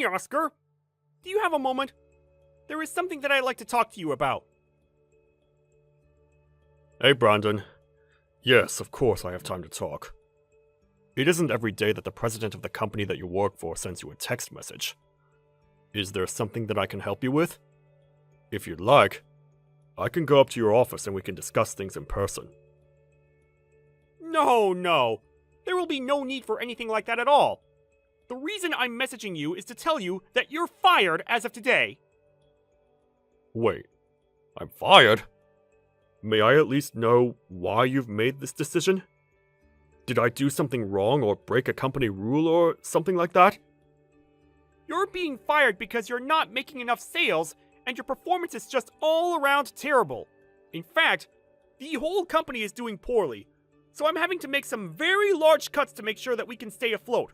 Hey, Oscar. Do you have a moment? There is something that I'd like to talk to you about. Hey, Brandon. Yes, of course I have time to talk. It isn't every day that the president of the company that you work for sends you a text message. Is there something that I can help you with? If you'd like, I can go up to your office and we can discuss things in person. No. There will be no need for anything like that at all. The reason I'm messaging you is to tell you that you're fired as of today. Wait, I'm fired? May I at least know why you've made this decision? Did I do something wrong or break a company rule or something like that? You're being fired because you're not making enough sales and your performance is just all around terrible. In fact, the whole company is doing poorly, so I'm having to make some very large cuts to make sure that we can stay afloat.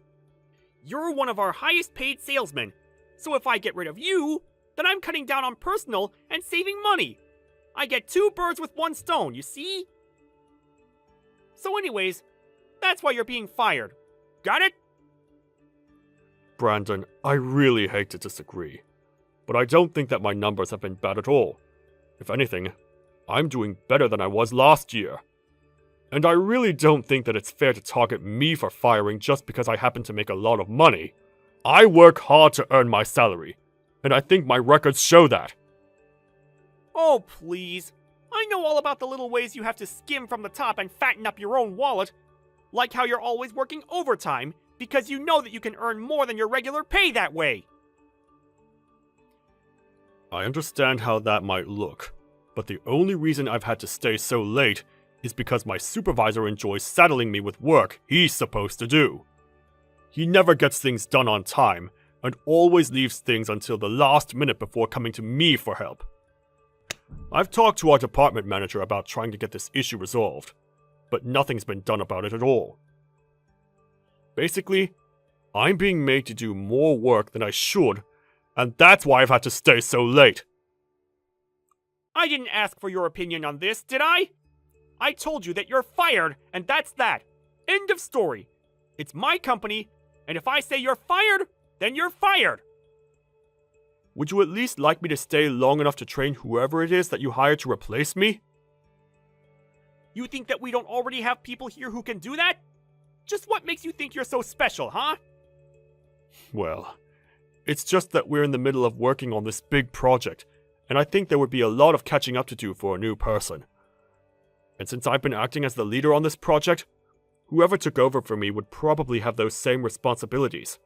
You're one of our highest paid salesmen, so if I get rid of you, then I'm cutting down on personal and saving money. I get 2 birds with 1 stone, you see? So anyways, that's why you're being fired. Got it? Brandon, I really hate to disagree, but I don't think that my numbers have been bad at all. If anything, I'm doing better than I was last year. And I really don't think that it's fair to target me for firing just because I happen to make a lot of money. I work hard to earn my salary, and I think my records show that. Oh, please. I know all about the little ways you have to skim from the top and fatten up your own wallet. Like how you're always working overtime because you know that you can earn more than your regular pay that way. I understand how that might look, but the only reason I've had to stay so late is because my supervisor enjoys saddling me with work he's supposed to do. He never gets things done on time, and always leaves things until the last minute before coming to me for help. I've talked to our department manager about trying to get this issue resolved, but nothing's been done about it at all. Basically, I'm being made to do more work than I should, and that's why I've had to stay so late. I didn't ask for your opinion on this, did I? I told you that you're fired, and that's that. End of story. It's my company, and if I say you're fired, then you're fired. Would you at least like me to stay long enough to train whoever it is that you hired to replace me? You think that we don't already have people here who can do that? Just what makes you think you're so special, huh? Well, it's just that we're in the middle of working on this big project, and I think there would be a lot of catching up to do for a new person. And since I've been acting as the leader on this project, whoever took over for me would probably have those same responsibilities.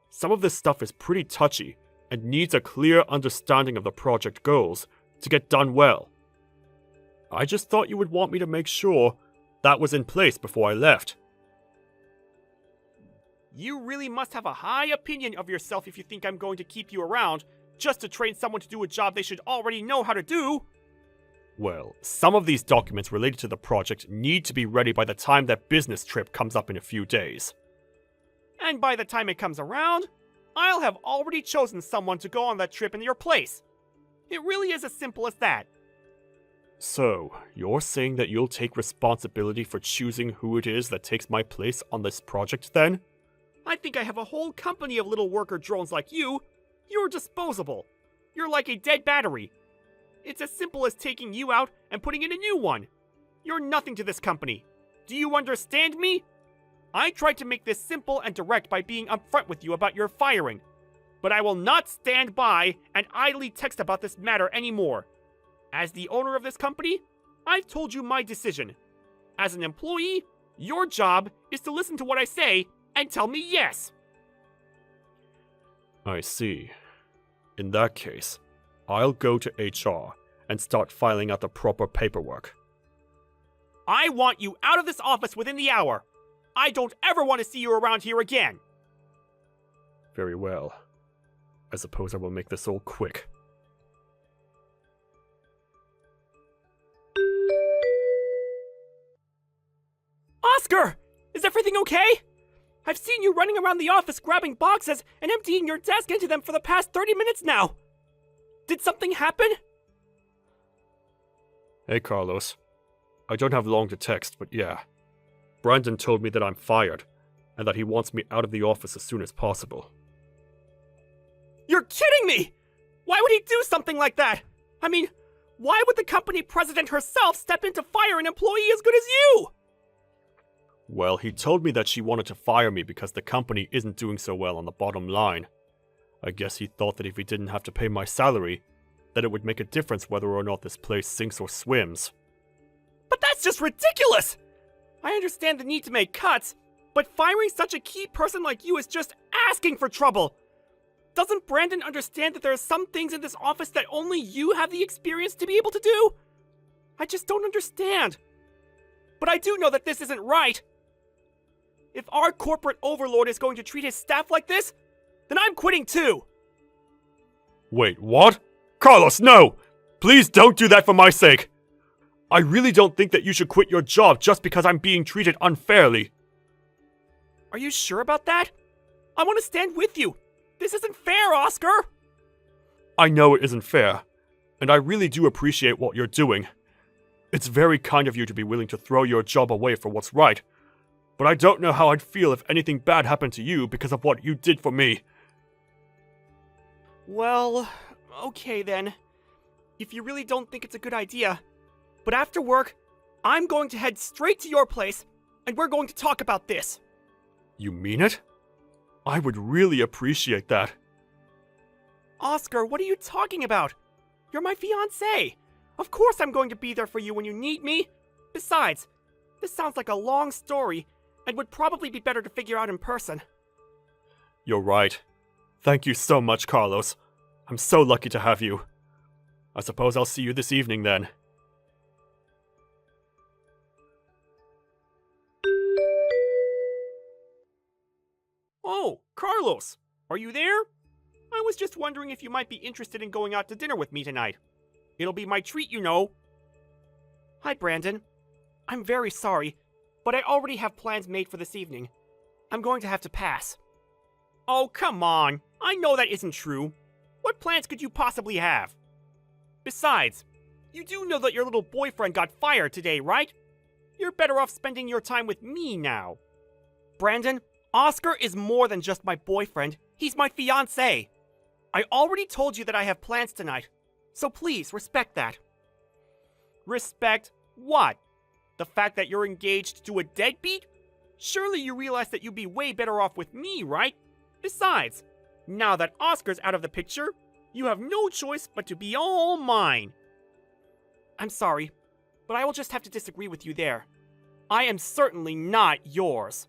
Some of this stuff is pretty touchy, and needs a clear understanding of the project goals to get done well. I just thought you would want me to make sure that was in place before I left. You really must have a high opinion of yourself if you think I'm going to keep you around just to train someone to do a job they should already know how to do. Well, some of these documents related to the project need to be ready by the time that business trip comes up in a few days. And by the time it comes around, I'll have already chosen someone to go on that trip in your place. It really is as simple as that. So, you're saying that you'll take responsibility for choosing who it is that takes my place on this project then? I think I have a whole company of little worker drones like you. You're disposable. You're like a dead battery. It's as simple as taking you out and putting in a new one. You're nothing to this company. Do you understand me? I tried to make this simple and direct by being upfront with you about your firing. But I will not stand by and idly text about this matter anymore. As the owner of this company, I've told you my decision. As an employee, your job is to listen to what I say and tell me yes. I see. In that case, I'll go to HR and start filing out the proper paperwork. I want you out of this office within the hour. I don't ever want to see you around here again. Very well. I suppose I will make this all quick. Oscar! Is everything okay? I've seen you running around the office grabbing boxes and emptying your desk into them for the past 30 minutes now. Did something happen? Hey, Carlos. I don't have long to text, but yeah. Brandon told me that I'm fired, and that he wants me out of the office as soon as possible. You're kidding me! Why would he do something like that? I mean, why would the company president herself step in to fire an employee as good as you? Well, he told me that she wanted to fire me because the company isn't doing so well on the bottom line. I guess he thought that if he didn't have to pay my salary, that it would make a difference whether or not this place sinks or swims. But that's just ridiculous! I understand the need to make cuts, but firing such a key person like you is just asking for trouble. Doesn't Brandon understand that there are some things in this office that only you have the experience to be able to do? I just don't understand. But I do know that this isn't right. If our corporate overlord is going to treat his staff like this, then I'm quitting too. Wait, what? Carlos, no! Please don't do that for my sake! I really don't think that you should quit your job just because I'm being treated unfairly. Are you sure about that? I want to stand with you. This isn't fair, Oscar! I know it isn't fair, and I really do appreciate what you're doing. It's very kind of you to be willing to throw your job away for what's right, but I don't know how I'd feel if anything bad happened to you because of what you did for me. Well, okay then. If you really don't think it's a good idea. But after work, I'm going to head straight to your place, and we're going to talk about this. You mean it? I would really appreciate that. Oscar, what are you talking about? You're my fiancé. Of course I'm going to be there for you when you need me. Besides, this sounds like a long story, and would probably be better to figure out in person. You're right. Thank you so much, Carlos. I'm so lucky to have you. I suppose I'll see you this evening then. Oh, Carlos! Are you there? I was just wondering if you might be interested in going out to dinner with me tonight. It'll be my treat, you know. Hi, Brandon. I'm very sorry, but I already have plans made for this evening. I'm going to have to pass. Oh, come on. I know that isn't true. What plans could you possibly have? Besides, you do know that your little boyfriend got fired today, right? You're better off spending your time with me now. Brandon, Oscar is more than just my boyfriend. He's my fiancé. I already told you that I have plans tonight, so please respect that. Respect what? The fact that you're engaged to a deadbeat? Surely you realize that you'd be way better off with me, right? Besides, now that Oscar's out of the picture, you have no choice but to be all mine. I'm sorry, but I will just have to disagree with you there. I am certainly not yours.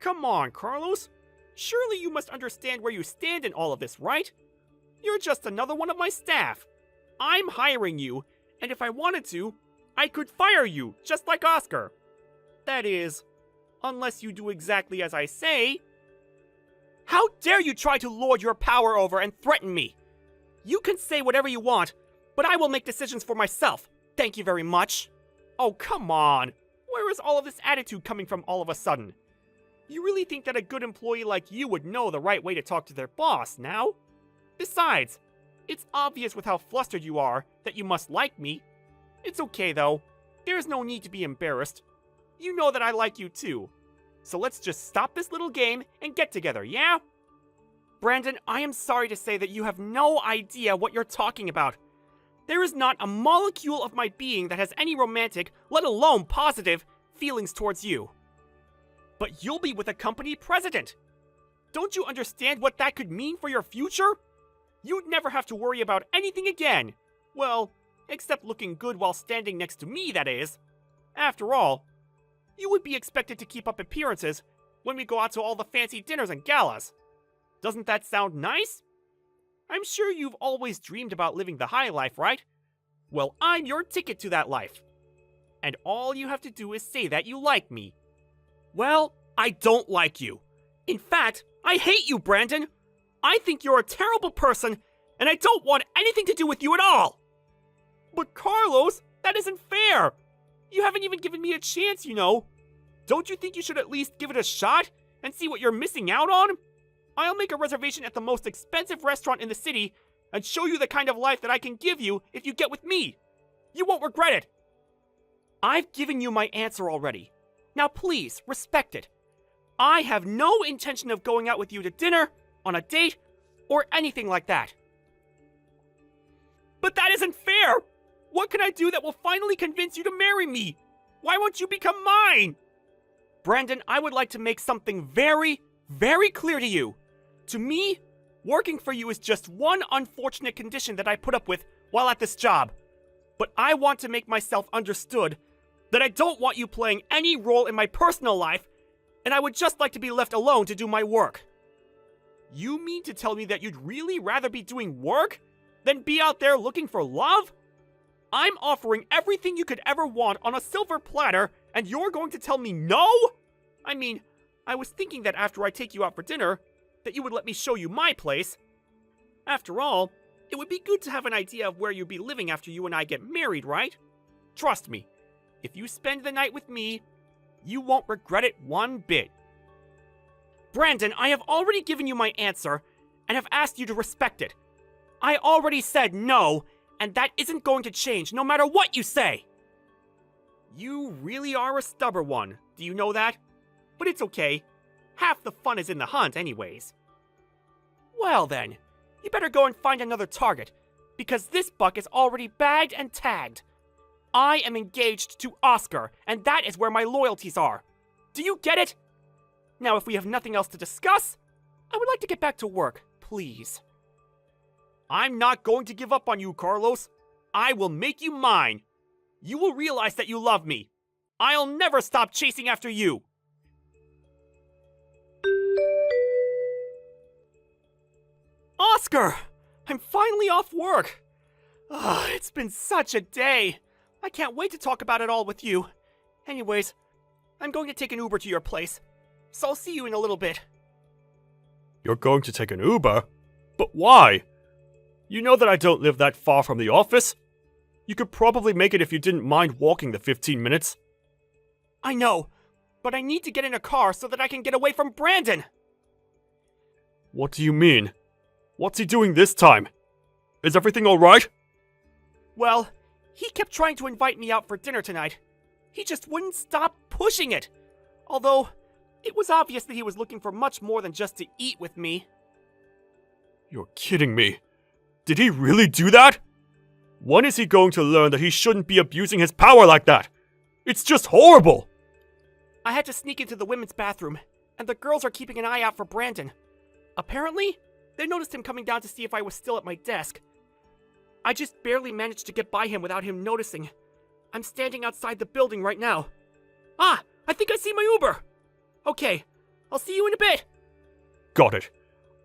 Come on, Carlos. Surely you must understand where you stand in all of this, right? You're just another one of my staff. I'm hiring you, and if I wanted to, I could fire you, just like Oscar. That is, unless you do exactly as I say. How dare you try to lord your power over and threaten me? You can say whatever you want, but I will make decisions for myself. Thank you very much. Oh, come on. Where is all of this attitude coming from all of a sudden? You really think that a good employee like you would know the right way to talk to their boss, now? Besides, it's obvious with how flustered you are that you must like me. It's okay, though. There's no need to be embarrassed. You know that I like you, too. So let's just stop this little game and get together, yeah? Brandon, I am sorry to say that you have no idea what you're talking about. There is not a molecule of my being that has any romantic, let alone positive, feelings towards you. But you'll be with a company president. Don't you understand what that could mean for your future? You'd never have to worry about anything again. Well, except looking good while standing next to me, that is. After all, you would be expected to keep up appearances when we go out to all the fancy dinners and galas. Doesn't that sound nice? I'm sure you've always dreamed about living the high life, right? Well, I'm your ticket to that life. And all you have to do is say that you like me. Well, I don't like you. In fact, I hate you, Brandon. I think you're a terrible person, and I don't want anything to do with you at all. But Carlos, that isn't fair. You haven't even given me a chance, you know. Don't you think you should at least give it a shot and see what you're missing out on? I'll make a reservation at the most expensive restaurant in the city and show you the kind of life that I can give you if you get with me. You won't regret it. I've given you my answer already. Now please, respect it. I have no intention of going out with you to dinner, on a date, or anything like that. But that isn't fair! What can I do that will finally convince you to marry me? Why won't you become mine? Brandon, I would like to make something very, very clear to you. To me, working for you is just one unfortunate condition that I put up with while at this job. But I want to make myself understood that I don't want you playing any role in my personal life, and I would just like to be left alone to do my work. You mean to tell me that you'd really rather be doing work than be out there looking for love? I'm offering everything you could ever want on a silver platter, and you're going to tell me no? I mean, I was thinking that after I take you out for dinner, that you would let me show you my place. After all, it would be good to have an idea of where you'd be living after you and I get married, right? Trust me, if you spend the night with me, you won't regret it one bit. Brandon, I have already given you my answer, and have asked you to respect it. I already said no, and that isn't going to change no matter what you say. You really are a stubborn one, do you know that? But it's okay. Half the fun is in the hunt anyways. Well then, you better go and find another target, because this buck is already bagged and tagged. I am engaged to Oscar, and that is where my loyalties are. Do you get it? Now, if we have nothing else to discuss, I would like to get back to work, please. I'm not going to give up on you, Carlos. I will make you mine. You will realize that you love me. I'll never stop chasing after you. Oscar! I'm finally off work. It's been such a day. I can't wait to talk about it all with you. Anyways, I'm going to take an Uber to your place, so I'll see you in a little bit. You're going to take an Uber? But why? You know that I don't live that far from the office. You could probably make it if you didn't mind walking the 15 minutes. I know, but I need to get in a car so that I can get away from Brandon. What do you mean? What's he doing this time? Is everything alright? Well, he kept trying to invite me out for dinner tonight. He just wouldn't stop pushing it. Although, it was obvious that he was looking for much more than just to eat with me. You're kidding me. Did he really do that? When is he going to learn that he shouldn't be abusing his power like that? It's just horrible! I had to sneak into the women's bathroom, and the girls are keeping an eye out for Brandon. Apparently, they noticed him coming down to see if I was still at my desk. I just barely managed to get by him without him noticing. I'm standing outside the building right now. Ah, I think I see my Uber! Okay, I'll see you in a bit. Got it.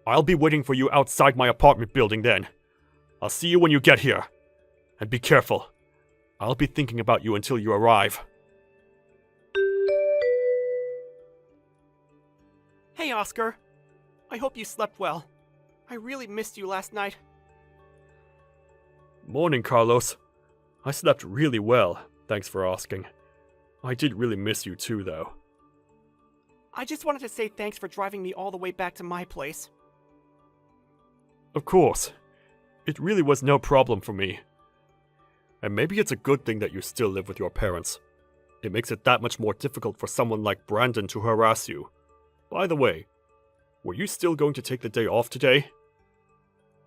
I'll be waiting for you outside my apartment building then. I'll see you when you get here. And be careful. I'll be thinking about you until you arrive. Hey, Oscar. I hope you slept well. I really missed you last night. Morning, Carlos. I slept really well, thanks for asking. I did really miss you too, though. I just wanted to say thanks for driving me all the way back to my place. Of course. It really was no problem for me. And maybe it's a good thing that you still live with your parents. It makes it that much more difficult for someone like Brandon to harass you. By the way, were you still going to take the day off today?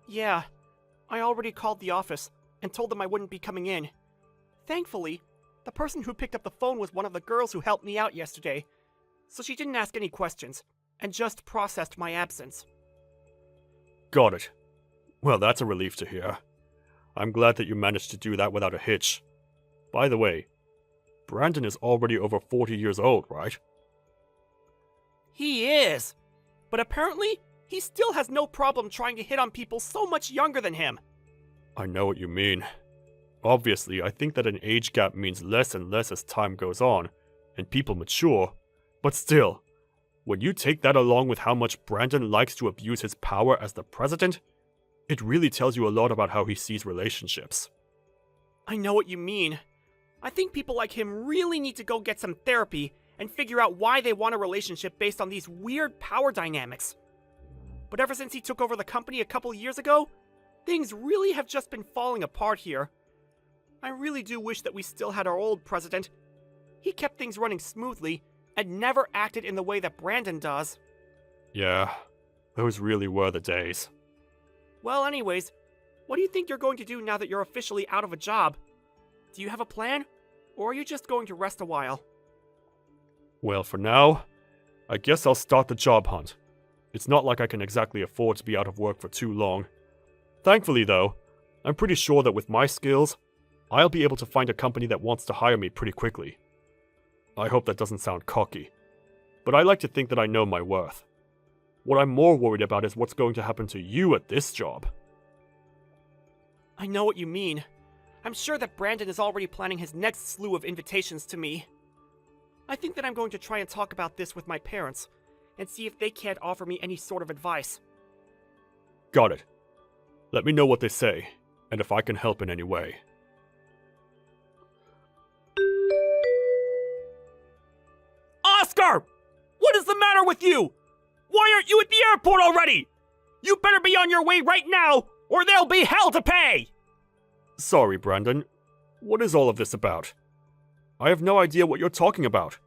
Yeah, I already called the office and told them I wouldn't be coming in. Thankfully, the person who picked up the phone was one of the girls who helped me out yesterday, so she didn't ask any questions and just processed my absence. Got it. Well, that's a relief to hear. I'm glad that you managed to do that without a hitch. By the way, Brandon is already over 40 years old, right? He is, but apparently he still has no problem trying to hit on people so much younger than him. I know what you mean. Obviously, I think that an age gap means less and less as time goes on, and people mature. But still, when you take that along with how much Brandon likes to abuse his power as the president, it really tells you a lot about how he sees relationships. I know what you mean. I think people like him really need to go get some therapy and figure out why they want a relationship based on these weird power dynamics. But ever since he took over the company a couple years ago, things really have just been falling apart here. I really do wish that we still had our old president. He kept things running smoothly and never acted in the way that Brandon does. Yeah, those really were the days. Well, anyways, what do you think you're going to do now that you're officially out of a job? Do you have a plan? Or are you just going to rest a while? Well, for now, I guess I'll start the job hunt. It's not like I can exactly afford to be out of work for too long. Thankfully, though, I'm pretty sure that with my skills, I'll be able to find a company that wants to hire me pretty quickly. I hope that doesn't sound cocky, but I like to think that I know my worth. What I'm more worried about is what's going to happen to you at this job. I know what you mean. I'm sure that Brandon is already planning his next slew of invitations to me. I think that I'm going to try and talk about this with my parents, and see if they can't offer me any sort of advice. Got it. Let me know what they say, and if I can help in any way. Oscar! What is the matter with you? Why aren't you at the airport already? You better be on your way right now, or there'll be hell to pay! Sorry, Brandon. What is all of this about? I have no idea what you're talking about.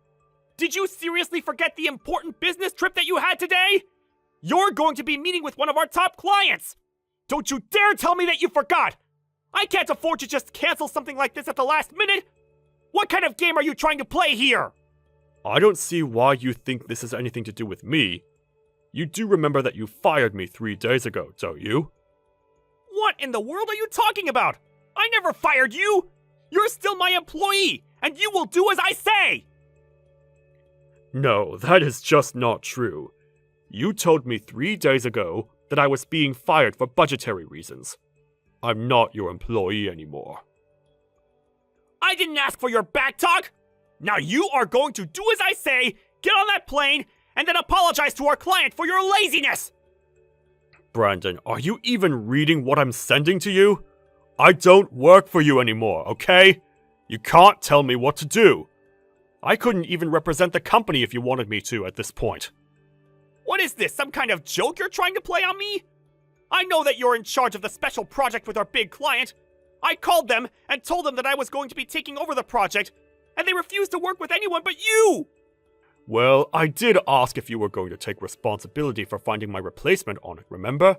Did you seriously forget the important business trip that you had today? You're going to be meeting with one of our top clients! Don't you dare tell me that you forgot! I can't afford to just cancel something like this at the last minute! What kind of game are you trying to play here? I don't see why you think this has anything to do with me. You do remember that you fired me 3 days ago, don't you? What in the world are you talking about? I never fired you! You're still my employee, and you will do as I say! No, that is just not true. You told me 3 days ago that I was being fired for budgetary reasons. I'm not your employee anymore. I didn't ask for your backtalk! Now you are going to do as I say, get on that plane, and then apologize to our client for your laziness! Brandon, are you even reading what I'm sending to you? I don't work for you anymore, okay? You can't tell me what to do. I couldn't even represent the company if you wanted me to at this point. What is this, some kind of joke you're trying to play on me? I know that you're in charge of the special project with our big client. I called them and told them that I was going to be taking over the project, and they refused to work with anyone but you! Well, I did ask if you were going to take responsibility for finding my replacement on it, remember?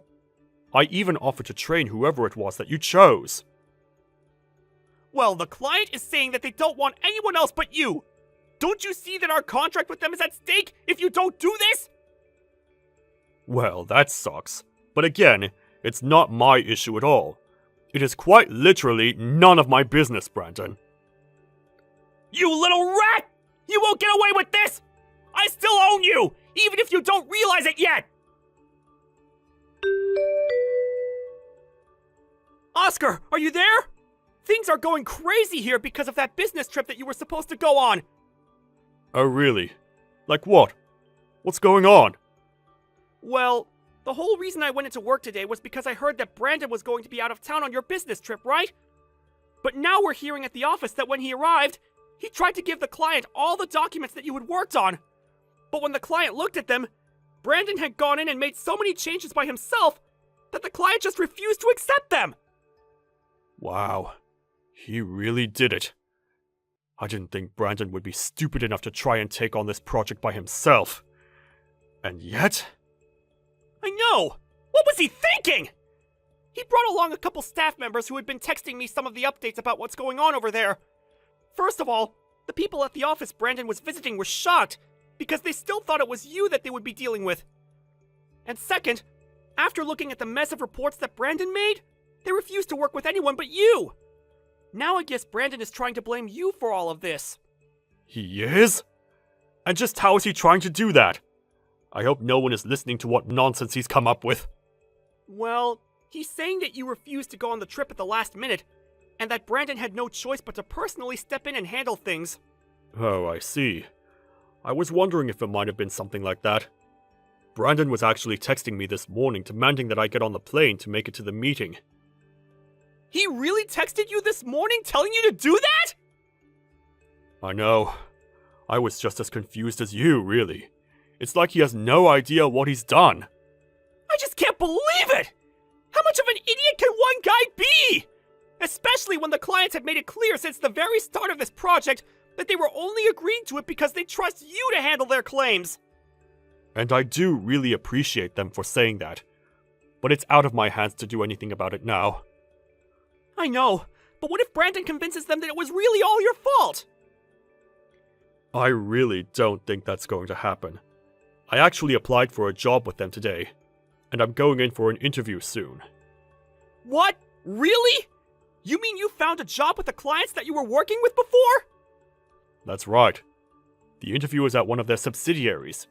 I even offered to train whoever it was that you chose. Well, the client is saying that they don't want anyone else but you! Don't you see that our contract with them is at stake if you don't do this? Well, that sucks. But again, it's not my issue at all. It is quite literally none of my business, Brandon. You little rat! You won't get away with this! I still own you, even if you don't realize it yet! Oscar, are you there? Things are going crazy here because of that business trip that you were supposed to go on. Oh, really? Like what? What's going on? Well, the whole reason I went into work today was because I heard that Brandon was going to be out of town on your business trip, right? But now we're hearing at the office that when he arrived, he tried to give the client all the documents that you had worked on. But when the client looked at them, Brandon had gone in and made so many changes by himself that the client just refused to accept them. Wow. He really did it. I didn't think Brandon would be stupid enough to try and take on this project by himself. And yet... I know! What was he thinking? He brought along a couple staff members who had been texting me some of the updates about what's going on over there. First of all, the people at the office Brandon was visiting were shocked because they still thought it was you that they would be dealing with. And second, after looking at the mess of reports that Brandon made, they refused to work with anyone but you. Now I guess Brandon is trying to blame you for all of this. He is? And just how is he trying to do that? I hope no one is listening to what nonsense he's come up with. Well, he's saying that you refused to go on the trip at the last minute, and that Brandon had no choice but to personally step in and handle things. Oh, I see. I was wondering if it might have been something like that. Brandon was actually texting me this morning demanding that I get on the plane to make it to the meeting. He really texted you this morning telling you to do that? I know. I was just as confused as you, really. It's like he has no idea what he's done. I just can't believe it! How much of an idiot can one guy be? Especially when the clients had made it clear since the very start of this project that they were only agreeing to it because they trust you to handle their claims. And I do really appreciate them for saying that. but it's out of my hands to do anything about it now. I know, but what if Brandon convinces them that it was really all your fault? I really don't think that's going to happen. I actually applied for a job with them today, and I'm going in for an interview soon. What? Really? You mean you found a job with the clients that you were working with before? That's right. The interview is at one of their subsidiaries,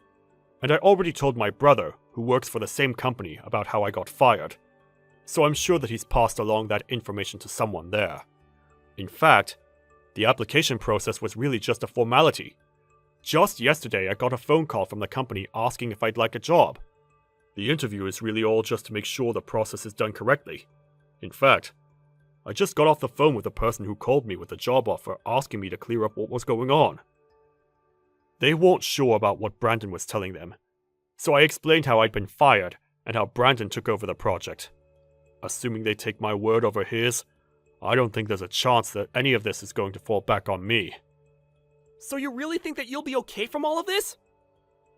and I already told my brother, who works for the same company, about how I got fired, so I'm sure that he's passed along that information to someone there. In fact, the application process was really just a formality. Just yesterday, I got a phone call from the company asking if I'd like a job. The interview is really all just to make sure the process is done correctly. In fact, I just got off the phone with the person who called me with the job offer asking me to clear up what was going on. They weren't sure about what Brandon was telling them, so I explained how I'd been fired and how Brandon took over the project. Assuming they take my word over his, I don't think there's a chance that any of this is going to fall back on me. So you really think that you'll be okay from all of this?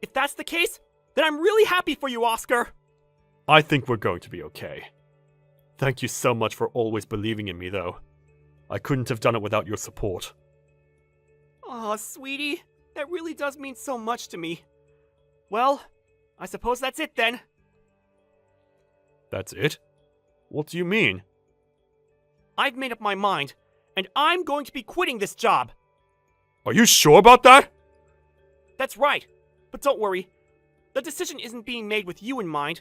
If that's the case, then I'm really happy for you, Oscar. I think we're going to be okay. Thank you so much for always believing in me, though. I couldn't have done it without your support. Aw, sweetie, that really does mean so much to me. Well, I suppose that's it then. That's it? What do you mean? I've made up my mind, and I'm going to be quitting this job. Are you sure about that? That's right, but don't worry. The decision isn't being made with you in mind.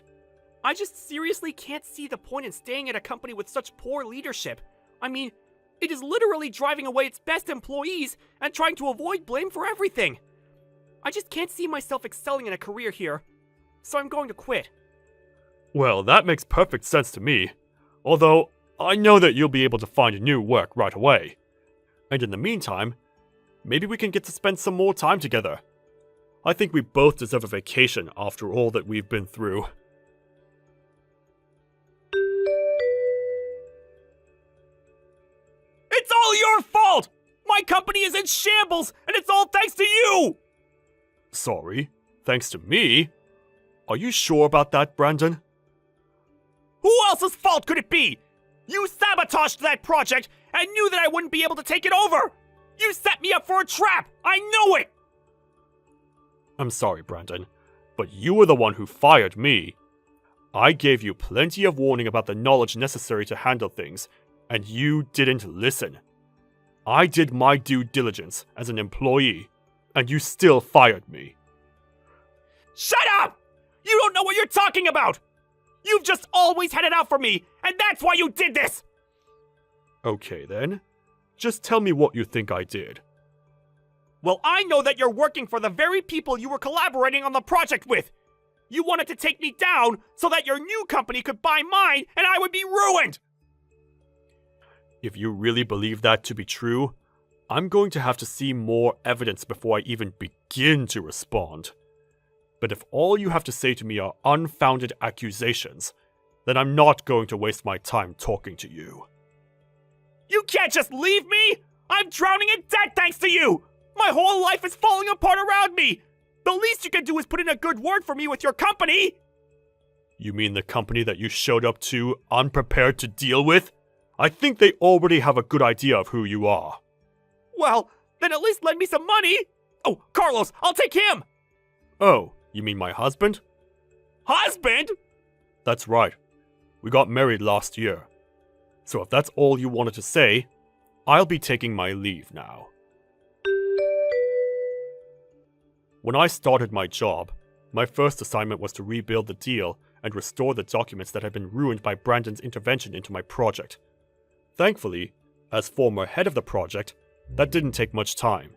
I just seriously can't see the point in staying at a company with such poor leadership. I mean, it is literally driving away its best employees and trying to avoid blame for everything. I just can't see myself excelling in a career here, so I'm going to quit. Well, that makes perfect sense to me. Although, I know that you'll be able to find new work right away. And in the meantime, maybe we can get to spend some more time together. I think we both deserve a vacation after all that we've been through. It's all your fault! My company is in shambles, and it's all thanks to you! Sorry, thanks to me? Are you sure about that, Brandon? Who else's fault could it be? You sabotaged that project and knew that I wouldn't be able to take it over! You set me up for a trap! I knew it! I'm sorry, Brandon, but you were the one who fired me. I gave you plenty of warning about the knowledge necessary to handle things, and you didn't listen. I did my due diligence as an employee, and you still fired me. Shut up! You don't know what you're talking about! You've just always had it out for me, and that's why you did this! Okay then, just tell me what you think I did. Well, I know that you're working for the very people you were collaborating on the project with! You wanted to take me down so that your new company could buy mine and I would be ruined! If you really believe that to be true, I'm going to have to see more evidence before I even begin to respond. But if all you have to say to me are unfounded accusations, then I'm not going to waste my time talking to you. You can't just leave me! I'm drowning in debt thanks to you! My whole life is falling apart around me! The least you can do is put in a good word for me with your company! You mean the company that you showed up to unprepared to deal with? I think they already have a good idea of who you are. Well, then at least lend me some money! Oh, Carlos, I'll take him! Oh, you mean my husband? Husband? That's right. We got married last year. So if that's all you wanted to say, I'll be taking my leave now. When I started my job, my first assignment was to rebuild the deal and restore the documents that had been ruined by Brandon's intervention into my project. Thankfully, as former head of the project, that didn't take much time.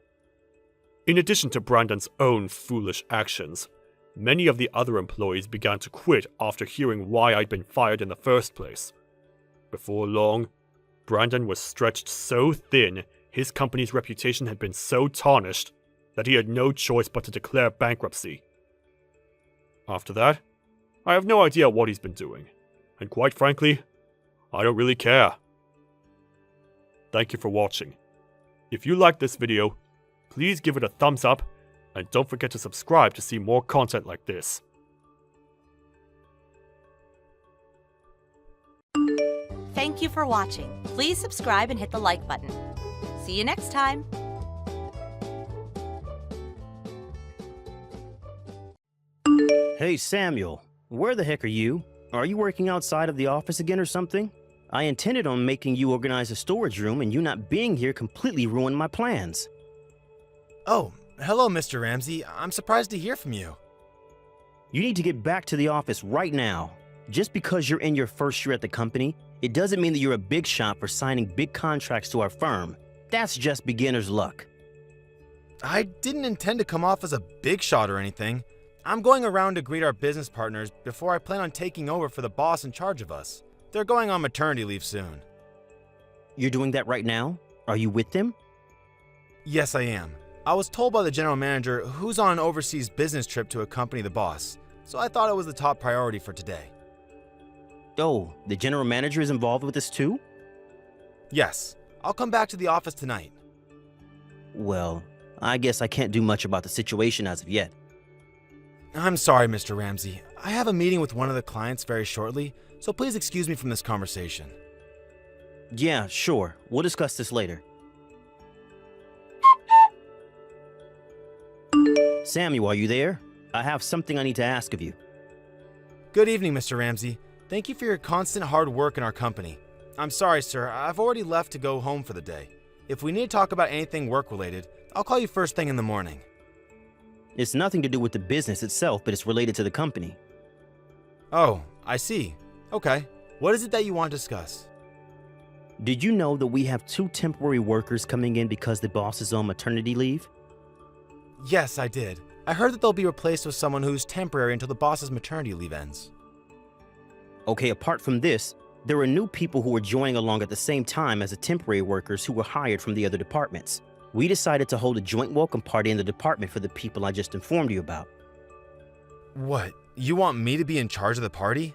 In addition to Brandon's own foolish actions, many of the other employees began to quit after hearing why I'd been fired in the first place. Before long, Brandon was stretched so thin, his company's reputation had been so tarnished, that he had no choice but to declare bankruptcy. After that, I have no idea what he's been doing, and quite frankly, I don't really care. Thank you for watching. If you liked this video, please give it a thumbs up, and don't forget to subscribe to see more content like this. Thank you for watching. Please subscribe and hit the like button. See you next time. Hey, Samuel, where the heck are you? Are you working outside of the office again or something? I intended on making you organize a storage room, and you not being here completely ruined my plans. Oh, hello, Mr. Ramsey. I'm surprised to hear from you. You need to get back to the office right now. Just because you're in your first year at the company, it doesn't mean that you're a big shot for signing big contracts to our firm. That's just beginner's luck. I didn't intend to come off as a big shot or anything. I'm going around to greet our business partners before I plan on taking over for the boss in charge of us. They're going on maternity leave soon. You're doing that right now? Are you with them? Yes, I am. I was told by the general manager who's on an overseas business trip to accompany the boss, so I thought it was the top priority for today. Oh, the general manager is involved with this too? Yes, I'll come back to the office tonight. Well, I guess I can't do much about the situation as of yet. I'm sorry, Mr. Ramsey. I have a meeting with one of the clients very shortly, so please excuse me from this conversation. Yeah, sure. We'll discuss this later. Samuel, are you there? I have something I need to ask of you. Good evening, Mr. Ramsey. Thank you for your constant hard work in our company. I'm sorry, sir. I've already left to go home for the day. If we need to talk about anything work-related, I'll call you first thing in the morning. It's nothing to do with the business itself, but it's related to the company. Oh, I see. Okay. What is it that you want to discuss? Did you know that we have 2 temporary workers coming in because the boss is on maternity leave? Yes, I did. I heard that they'll be replaced with someone who's temporary until the boss's maternity leave ends. Okay, apart from this, there are new people who are joining along at the same time as the temporary workers who were hired from the other departments. We decided to hold a joint welcome party in the department for the people I just informed you about. What? You want me to be in charge of the party?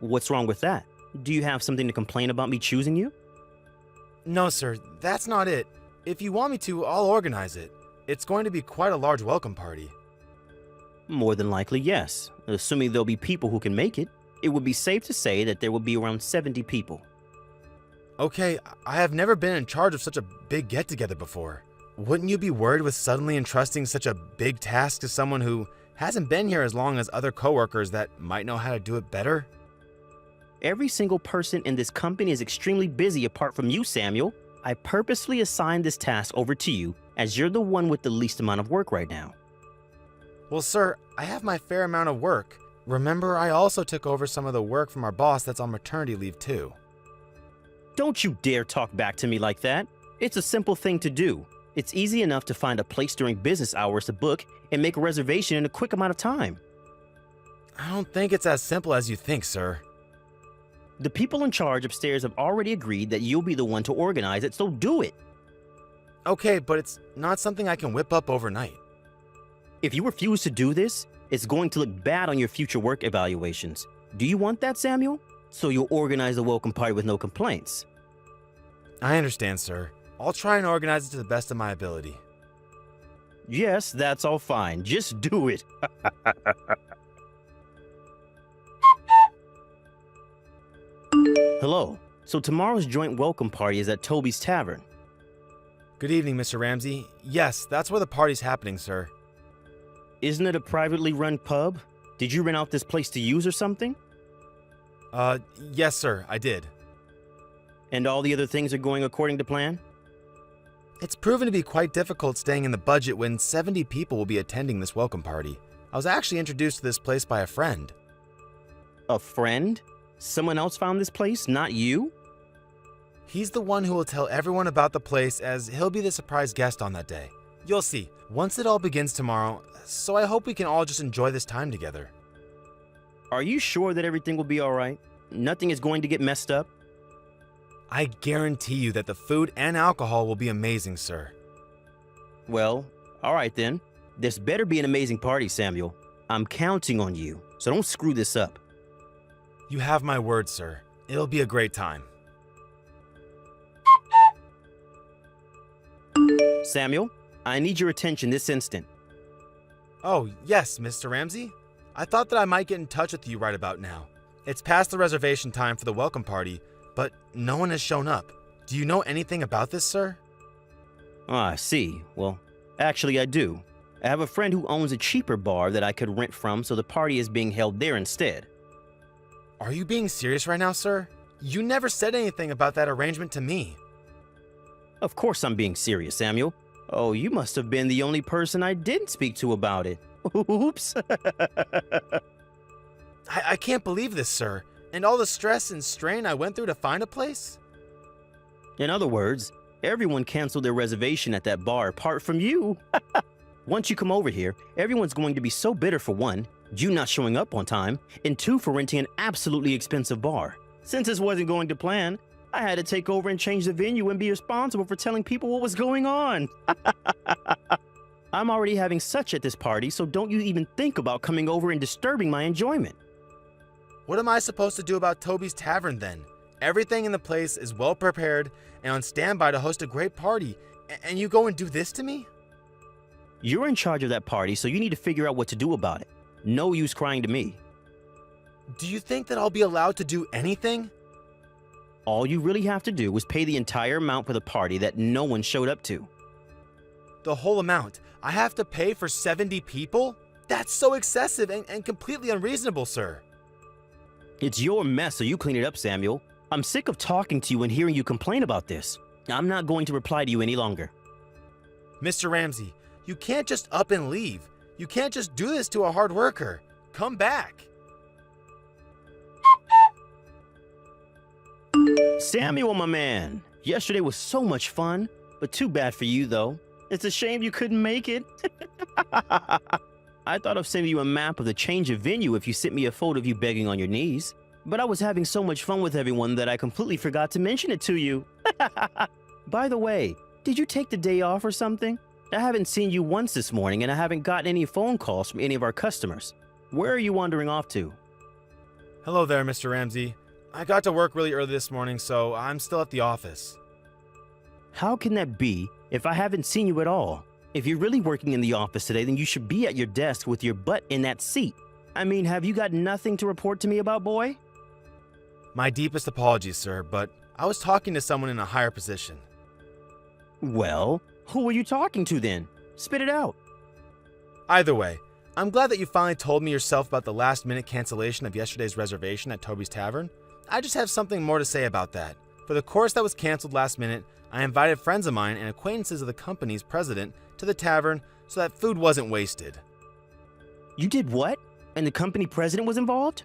What's wrong with that? Do you have something to complain about me choosing you? No, sir. That's not it. If you want me to, I'll organize it. It's going to be quite a large welcome party. More than likely, yes. Assuming there'll be people who can make it, it would be safe to say that there will be around 70 people. Okay, I have never been in charge of such a big get-together before. Wouldn't you be worried with suddenly entrusting such a big task to someone who hasn't been here as long as other coworkers that might know how to do it better? Every single person in this company is extremely busy apart from you, Samuel. I purposely assigned this task over to you as you're the one with the least amount of work right now. Well, sir, I have my fair amount of work. Remember, I also took over some of the work from our boss that's on maternity leave too. Don't you dare talk back to me like that. It's a simple thing to do. It's easy enough to find a place during business hours to book and make a reservation in a quick amount of time. I don't think it's as simple as you think, sir. The people in charge upstairs have already agreed that you'll be the one to organize it, so do it. Okay, but it's not something I can whip up overnight. If you refuse to do this, it's going to look bad on your future work evaluations. Do you want that, Samuel? So you'll organize a welcome party with no complaints. I understand, sir. I'll try and organize it to the best of my ability. Yes, that's all fine. Just do it. Hello. So tomorrow's joint welcome party is at Toby's Tavern. Good evening, Mr. Ramsey. Yes, that's where the party's happening, sir. Isn't it a privately run pub? Did you rent out this place to use or something? Yes, sir, I did. And all the other things are going according to plan? It's proven to be quite difficult staying in the budget when 70 people will be attending this welcome party. I was actually introduced to this place by a friend. A friend? Someone else found this place, not you? He's the one who will tell everyone about the place as he'll be the surprise guest on that day. You'll see, once it all begins tomorrow, so I hope we can all just enjoy this time together. Are you sure that everything will be alright? Nothing is going to get messed up? I guarantee you that the food and alcohol will be amazing, sir. Well, alright then. This better be an amazing party, Samuel. I'm counting on you, so don't screw this up. You have my word, sir. It'll be a great time. Samuel, I need your attention this instant. Oh, yes, Mr. Ramsey? I thought that I might get in touch with you right about now. It's past the reservation time for the welcome party, but no one has shown up. Do you know anything about this, sir? Ah, I see. Well, actually I do. I have a friend who owns a cheaper bar that I could rent from, so the party is being held there instead. Are you being serious right now, sir? You never said anything about that arrangement to me. Of course I'm being serious, Samuel. Oh, you must have been the only person I didn't speak to about it. Oops. I can't believe this, sir. And all the stress and strain I went through to find a place? In other words, everyone canceled their reservation at that bar apart from you. Once you come over here, everyone's going to be so bitter for one, you not showing up on time, and two, for renting an absolutely expensive bar. Since this wasn't going to plan, I had to take over and change the venue and be responsible for telling people what was going on. I'm already having such at this party, so don't you even think about coming over and disturbing my enjoyment. What am I supposed to do about Toby's Tavern then? Everything in the place is well prepared and on standby to host a great party, and you go and do this to me? You're in charge of that party, so you need to figure out what to do about it. No use crying to me. Do you think that I'll be allowed to do anything? All you really have to do is pay the entire amount for the party that no one showed up to. The whole amount? I have to pay for 70 people? That's so excessive and completely unreasonable, sir. It's your mess, so you clean it up, Samuel. I'm sick of talking to you and hearing you complain about this. I'm not going to reply to you any longer. Mr. Ramsey, you can't just up and leave. You can't just do this to a hard worker. Come back. Samuel, my man. Yesterday was so much fun, but too bad for you, though. It's a shame you couldn't make it. I thought of sending you a map of the change of venue if you sent me a photo of you begging on your knees. But I was having so much fun with everyone that I completely forgot to mention it to you. By the way, did you take the day off or something? I haven't seen you once this morning, and I haven't gotten any phone calls from any of our customers. Where are you wandering off to? Hello there, Mr. Ramsey. I got to work really early this morning, so I'm still at the office. How can that be if I haven't seen you at all? If you're really working in the office today, then you should be at your desk with your butt in that seat. I mean, have you got nothing to report to me about, boy? My deepest apologies, sir, but I was talking to someone in a higher position. Well, who were you talking to then? Spit it out. Either way, I'm glad that you finally told me yourself about the last-minute cancellation of yesterday's reservation at Toby's Tavern. I just have something more to say about that. For the course that was canceled last minute, I invited friends of mine and acquaintances of the company's president to the tavern so that food wasn't wasted. You did what? And the company president was involved?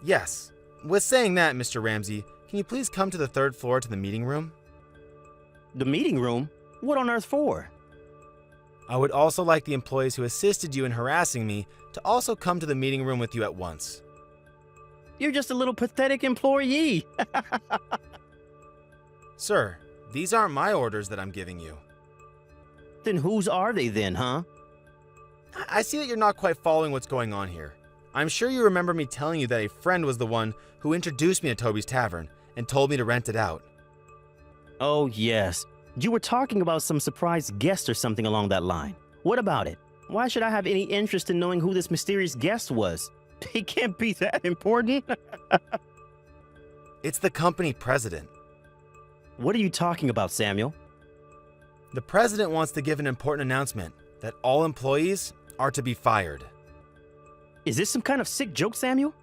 Yes. With saying that, Mr. Ramsey, can you please come to the third floor to the meeting room? The meeting room? What on earth for? I would also like the employees who assisted you in harassing me to also come to the meeting room with you at once. You're just a little pathetic employee. Sir, these aren't my orders that I'm giving you. Then whose are they then, huh? I see that you're not quite following what's going on here. I'm sure you remember me telling you that a friend was the one who introduced me to Toby's Tavern and told me to rent it out. Oh, yes. You were talking about some surprise guest or something along that line. What about it? Why should I have any interest in knowing who this mysterious guest was? He can't be that important. It's the company president. What are you talking about, Samuel? The president wants to give an important announcement that all employees are to be fired. Is this some kind of sick joke, Samuel?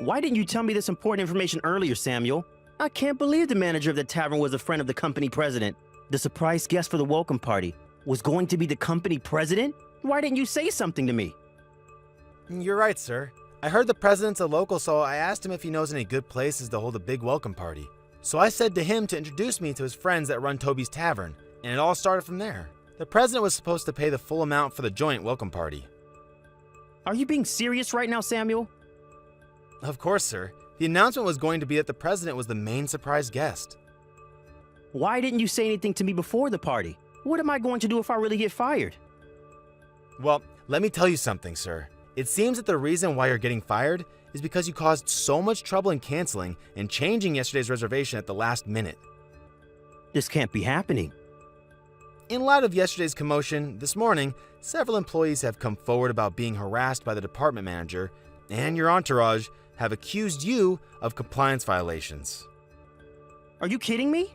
Why didn't you tell me this important information earlier, Samuel? I can't believe the manager of the tavern was a friend of the company president. The surprise guest for the welcome party was going to be the company president? Why didn't you say something to me? You're right, sir. I heard the president's a local, so I asked him if he knows any good places to hold a big welcome party. So I said to him to introduce me to his friends that run Toby's Tavern, and it all started from there. The president was supposed to pay the full amount for the joint welcome party. Are you being serious right now, Samuel? Of course, sir. The announcement was going to be that the president was the main surprise guest. Why didn't you say anything to me before the party? What am I going to do if I really get fired? Well, let me tell you something, sir. It seems that the reason why you're getting fired is because you caused so much trouble in canceling and changing yesterday's reservation at the last minute. This can't be happening. In light of yesterday's commotion, this morning, several employees have come forward about being harassed by the department manager and your entourage have accused you of compliance violations. Are you kidding me?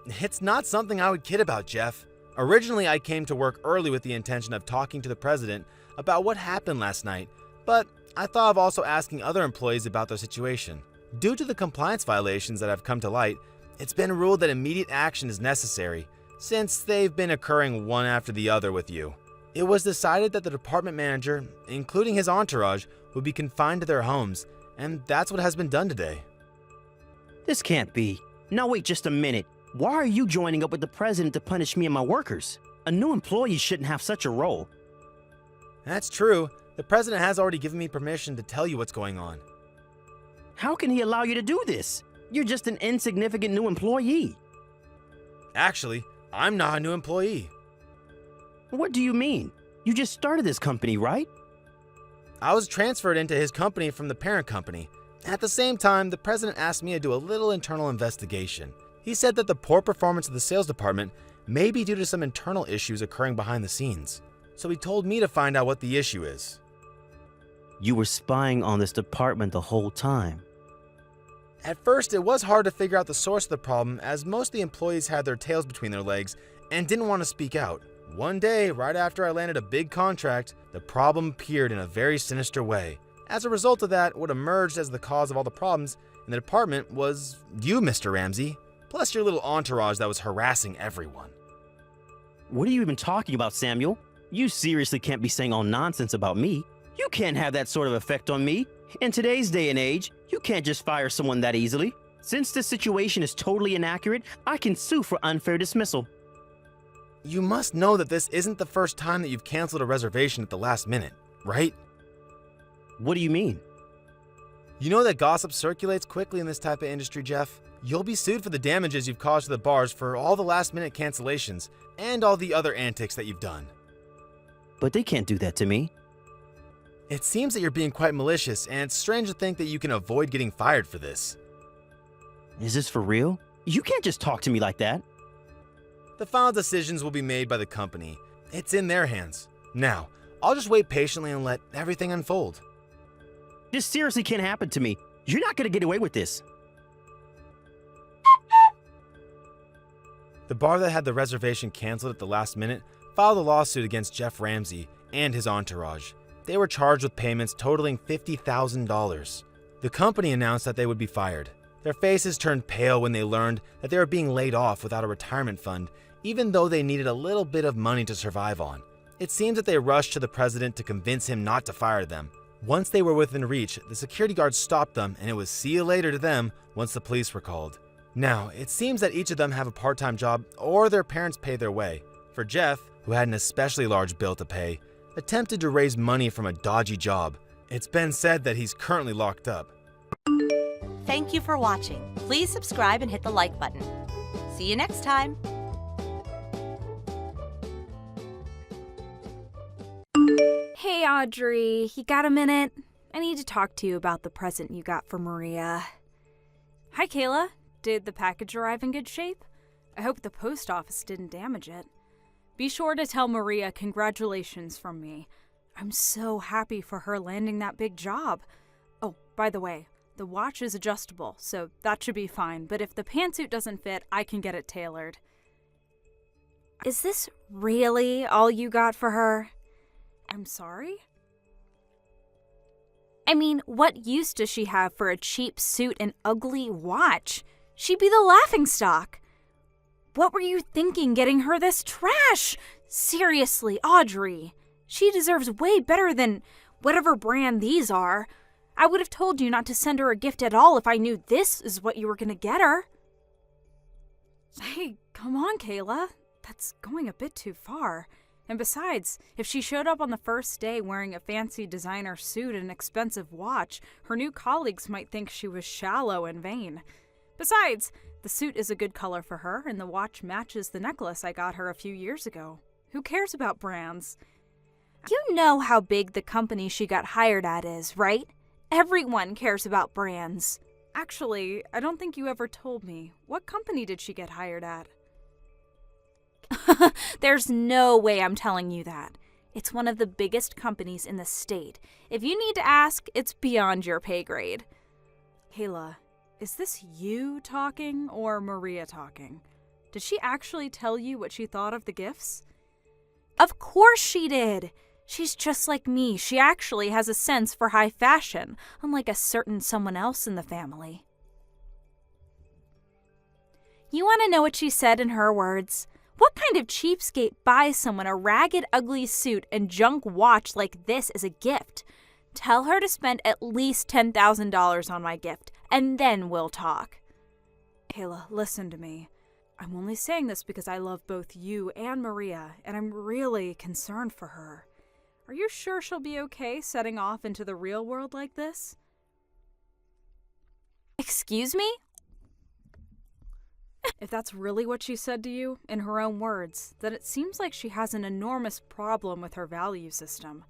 It's not something I would kid about, Jeff. Originally, I came to work early with the intention of talking to the president about what happened last night, but I thought of also asking other employees about their situation. Due to the compliance violations that have come to light, it's been ruled that immediate action is necessary, since they've been occurring one after the other with you. It was decided that the department manager, including his entourage, would be confined to their homes, and that's what has been done today. This can't be. Now wait just a minute. Why are you joining up with the president to punish me and my workers? A new employee shouldn't have such a role. That's true. The president has already given me permission to tell you what's going on. How can he allow you to do this? You're just an insignificant new employee. Actually, I'm not a new employee. What do you mean? You just started this company, right? I was transferred into his company from the parent company. At the same time, the president asked me to do a little internal investigation. He said that the poor performance of the sales department may be due to some internal issues occurring behind the scenes. So he told me to find out what the issue is. You were spying on this department the whole time. At first, it was hard to figure out the source of the problem, as most of the employees had their tails between their legs and didn't want to speak out. One day, right after I landed a big contract, the problem appeared in a very sinister way. As a result of that, what emerged as the cause of all the problems in the department was you, Mr. Ramsey, plus your little entourage that was harassing everyone. What are you even talking about, Samuel? You seriously can't be saying all nonsense about me. You can't have that sort of effect on me. In today's day and age, you can't just fire someone that easily. Since this situation is totally inaccurate, I can sue for unfair dismissal. You must know that this isn't the first time that you've canceled a reservation at the last minute, right? What do you mean? You know that gossip circulates quickly in this type of industry, Jeff. You'll be sued for the damages you've caused to the bars for all the last-minute cancellations and all the other antics that you've done. But they can't do that to me. It seems that you're being quite malicious, and it's strange to think that you can avoid getting fired for this. Is this for real? You can't just talk to me like that. The final decisions will be made by the company. It's in their hands. Now, I'll just wait patiently and let everything unfold. This seriously can't happen to me. You're not gonna get away with this. The bar that had the reservation canceled at the last minute filed a lawsuit against Jeff Ramsey and his entourage. They were charged with payments totaling $50,000. The company announced that they would be fired. Their faces turned pale when they learned that they were being laid off without a retirement fund, even though they needed a little bit of money to survive on. It seems that they rushed to the president to convince him not to fire them. Once they were within reach, the security guards stopped them, and it was see you later to them once the police were called. Now, it seems that each of them have a part-time job or their parents pay their way. For Jeff, who had an especially large bill to pay, attempted to raise money from a dodgy job. It's been said that he's currently locked up. Thank you for watching. Please subscribe and hit the like button. See you next time. Hey Audrey, you got a minute? I need to talk to you about the present you got for Maria. Hi Kayla, did the package arrive in good shape? I hope the post office didn't damage it. Be sure to tell Maria congratulations from me. I'm so happy for her landing that big job. Oh, by the way, the watch is adjustable, so that should be fine, but if the pantsuit doesn't fit, I can get it tailored. Is this really all you got for her? I'm sorry? I mean, what use does she have for a cheap suit and ugly watch? She'd be the laughingstock. What were you thinking getting her this trash? Seriously, Audrey. She deserves way better than whatever brand these are. I would have told you not to send her a gift at all if I knew this is what you were going to get her. Hey, come on, Kayla. That's going a bit too far. And besides, if she showed up on the first day wearing a fancy designer suit and an expensive watch, her new colleagues might think she was shallow and vain. Besides, the suit is a good color for her, and the watch matches the necklace I got her a few years ago. Who cares about brands? You know how big the company she got hired at is, right? Everyone cares about brands. Actually, I don't think you ever told me. What company did she get hired at? There's no way I'm telling you that. It's one of the biggest companies in the state. If you need to ask, it's beyond your pay grade. Kayla, is this you talking or Maria talking? Did she actually tell you what she thought of the gifts? Of course she did! She's just like me. She actually has a sense for high fashion, unlike a certain someone else in the family. You want to know what she said in her words? What kind of cheapskate buys someone a ragged, ugly suit and junk watch like this as a gift? Tell her to spend at least $10,000 on my gift, and then we'll talk. Kayla, listen to me. I'm only saying this because I love both you and Maria, and I'm really concerned for her. Are you sure she'll be okay setting off into the real world like this? Excuse me? If that's really what she said to you, in her own words, then it seems like she has an enormous problem with her value system.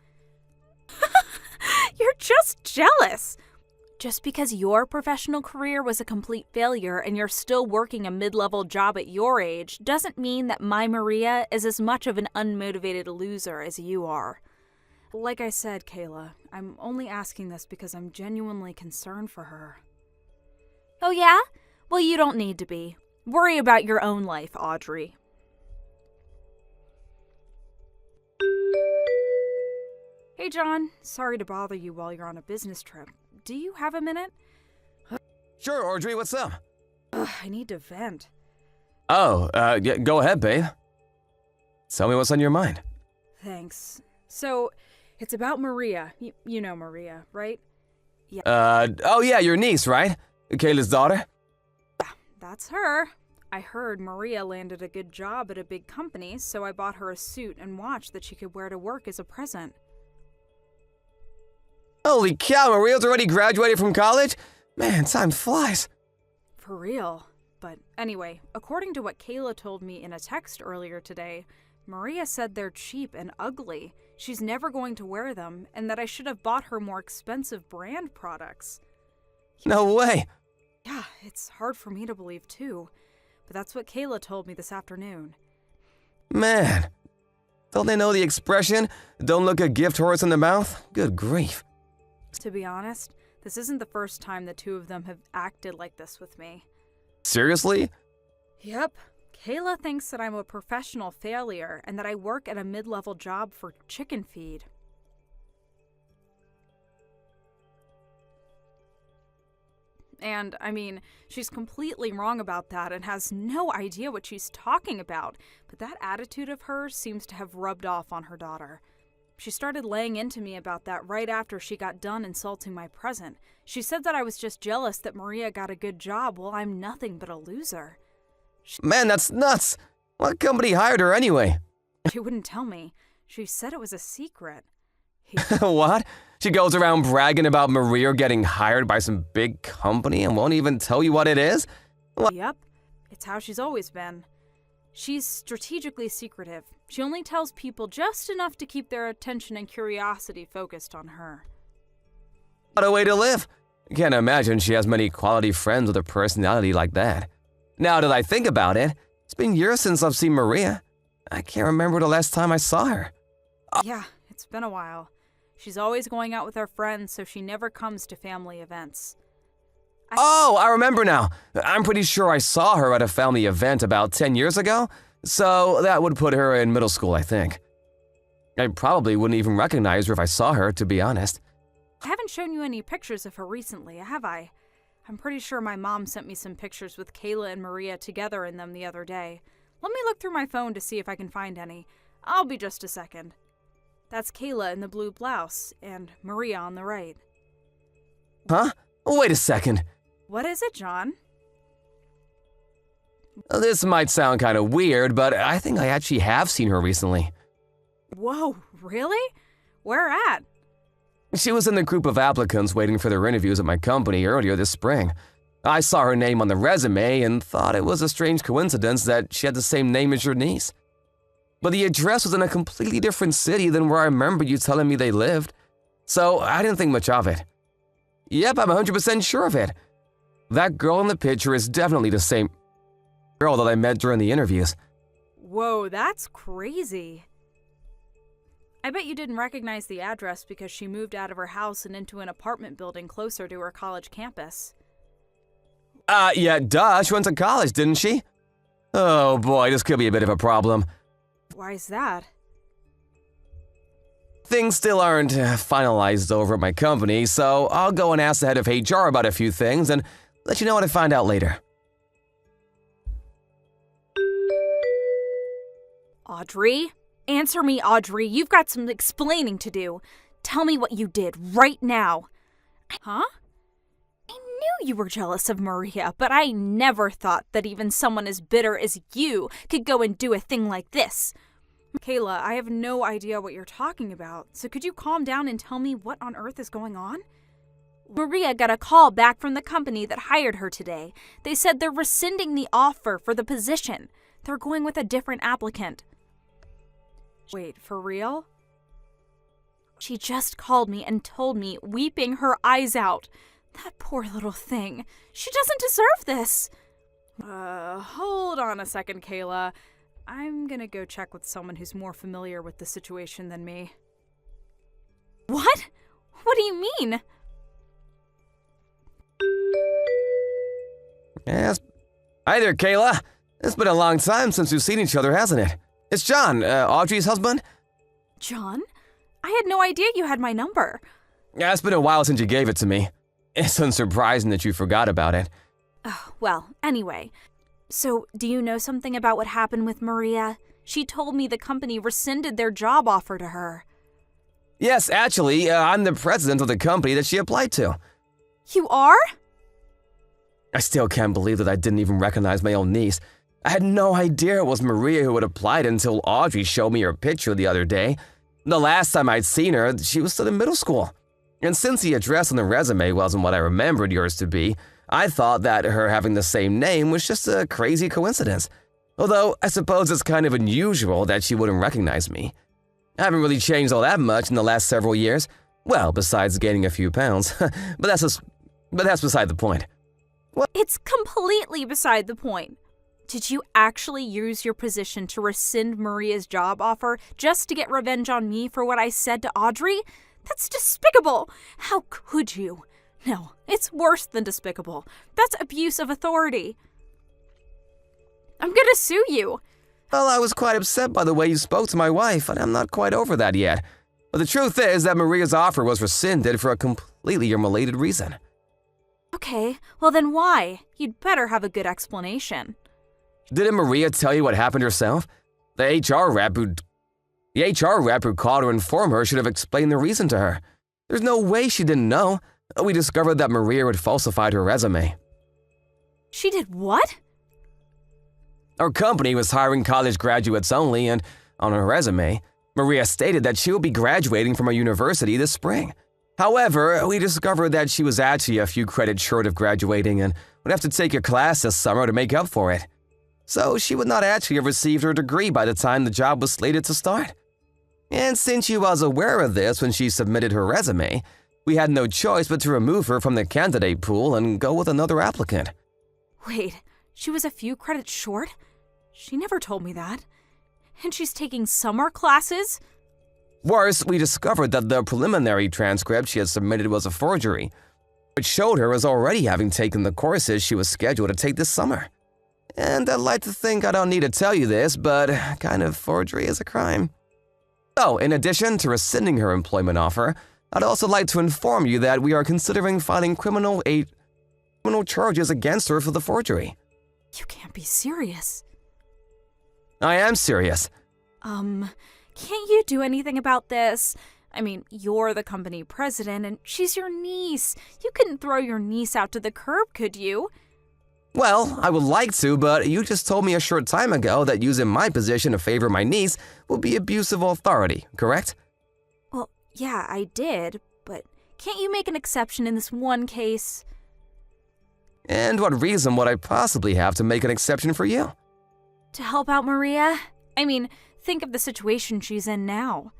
You're just jealous! Just because your professional career was a complete failure and you're still working a mid-level job at your age doesn't mean that my Maria is as much of an unmotivated loser as you are. Like I said, Kayla, I'm only asking this because I'm genuinely concerned for her. Oh yeah? Well, you don't need to be. Worry about your own life, Audrey. Hey, John. Sorry to bother you while you're on a business trip. Do you have a minute? Sure, Audrey, what's up? I need to vent. Oh, yeah, go ahead, babe. Tell me what's on your mind. Thanks. So, it's about Maria. You know Maria, right? Oh yeah, your niece, right? Kayla's daughter? That's her. I heard Maria landed a good job at a big company, so I bought her a suit and watch that she could wear to work as a present. Holy cow, Maria's already graduated from college? Man, time flies. For real. But anyway, according to what Kayla told me in a text earlier today, Maria said they're cheap and ugly. She's never going to wear them, and that I should have bought her more expensive brand products. No way. Yeah, it's hard for me to believe too. But that's what Kayla told me this afternoon. Man, don't they know the expression, don't look a gift horse in the mouth? Good grief. To be honest, this isn't the first time the two of them have acted like this with me. Seriously? Yep. Kayla thinks that I'm a professional failure and that I work at a mid-level job for chicken feed. And, I mean, she's completely wrong about that and has no idea what she's talking about, but that attitude of hers seems to have rubbed off on her daughter. She started laying into me about that right after she got done insulting my present. She said that I was just jealous that Maria got a good job while I'm nothing but a loser. Man, that's nuts. What company hired her anyway? She wouldn't tell me. She said it was a secret. What? She goes around bragging about Maria getting hired by some big company and won't even tell you what it is? Yep. It's how she's always been. She's strategically secretive. She only tells people just enough to keep their attention and curiosity focused on her. What a way to live. Can't imagine she has many quality friends with a personality like that. Now that I think about it, it's been years since I've seen Maria. I can't remember the last time I saw her. Yeah, it's been a while. She's always going out with her friends, so she never comes to family events. Oh, I remember now. I'm pretty sure I saw her at a family event about 10 years ago, so that would put her in middle school, I think. I probably wouldn't even recognize her if I saw her, to be honest. I haven't shown you any pictures of her recently, have I? I'm pretty sure my mom sent me some pictures with Kayla and Maria together in them the other day. Let me look through my phone to see if I can find any. I'll be just a second. That's Kayla in the blue blouse, and Maria on the right. Huh? Wait a second. What is it, John? This might sound kind of weird, but I think I actually have seen her recently. Whoa, really? Where at? She was in the group of applicants waiting for their interviews at my company earlier this spring. I saw her name on the resume and thought it was a strange coincidence that she had the same name as your niece. But the address was in a completely different city than where I remember you telling me they lived, so I didn't think much of it. Yep, I'm 100% sure of it. That girl in the picture is definitely the same girl that I met during the interviews. Whoa, that's crazy. I bet you didn't recognize the address because she moved out of her house and into an apartment building closer to her college campus. Yeah, duh, she went to college, didn't she? Oh boy, this could be a bit of a problem. Why is that? Things still aren't finalized over at my company, so I'll go and ask the head of HR about a few things and let you know what I find out later. Audrey? Answer me, Audrey. You've got some explaining to do. Tell me what you did right now. Huh? I knew you were jealous of Maria, but I never thought that even someone as bitter as you could go and do a thing like this. Kayla, I have no idea what you're talking about, so could you calm down and tell me what on earth is going on? Maria got a call back from the company that hired her today. They said they're rescinding the offer for the position. They're going with a different applicant. Wait, for real? She just called me and told me, weeping her eyes out. That poor little thing. She doesn't deserve this. Hold on a second, Kayla. I'm gonna go check with someone who's more familiar with the situation than me. What? What do you mean? Yes. Hi there, Kayla. It's been a long time since we've seen each other, hasn't it? It's John, Audrey's husband. John? I had no idea you had my number. Yeah, it's been a while since you gave it to me. It's unsurprising that you forgot about it. Oh, well, anyway. So, do you know something about what happened with Maria? She told me the company rescinded their job offer to her. Yes, actually, I'm the president of the company that she applied to. You are? I still can't believe that I didn't even recognize my own niece. I had no idea it was Maria who had applied until Audrey showed me her picture the other day. The last time I'd seen her, she was still in middle school. And since the address on the resume wasn't what I remembered yours to be, I thought that her having the same name was just a crazy coincidence. Although, I suppose it's kind of unusual that she wouldn't recognize me. I haven't really changed all that much in the last several years. Well, besides gaining a few pounds. but that's beside the point. What? It's completely beside the point. Did you actually use your position to rescind Maria's job offer just to get revenge on me for what I said to Audrey? That's despicable. How could you? No, it's worse than despicable. That's abuse of authority. I'm gonna sue you. Well, I was quite upset by the way you spoke to my wife, and I'm not quite over that yet. But the truth is that Maria's offer was rescinded for a completely unrelated reason. Okay, well then why? You'd better have a good explanation. Didn't Maria tell you what happened herself? The HR rep who called her and informed her should have explained the reason to her. There's no way she didn't know. We discovered that Maria had falsified her resume. She did what? Our company was hiring college graduates only, and on her resume, Maria stated that she will be graduating from a university this spring. However, we discovered that she was actually a few credits short of graduating and would have to take a class this summer to make up for it. So she would not actually have received her degree by the time the job was slated to start. And since she was aware of this when she submitted her resume, we had no choice but to remove her from the candidate pool and go with another applicant. Wait, she was a few credits short? She never told me that. And she's taking summer classes? Worse, we discovered that the preliminary transcript she had submitted was a forgery, which showed her as already having taken the courses she was scheduled to take this summer. And I'd like to think I don't need to tell you this, but kind of forgery is a crime. Oh, in addition to rescinding her employment offer, I'd also like to inform you that we are considering filing criminal charges against her for the forgery. You can't be serious. I am serious. Can't you do anything about this? I mean, you're the company president and she's your niece. You couldn't throw your niece out to the curb, could you? Well, I would like to, but you just told me a short time ago that using my position to favor my niece would be abuse of authority, correct? Well, yeah, I did, but can't you make an exception in this one case? And what reason would I possibly have to make an exception for you? To help out Maria? I mean, think of the situation she's in now.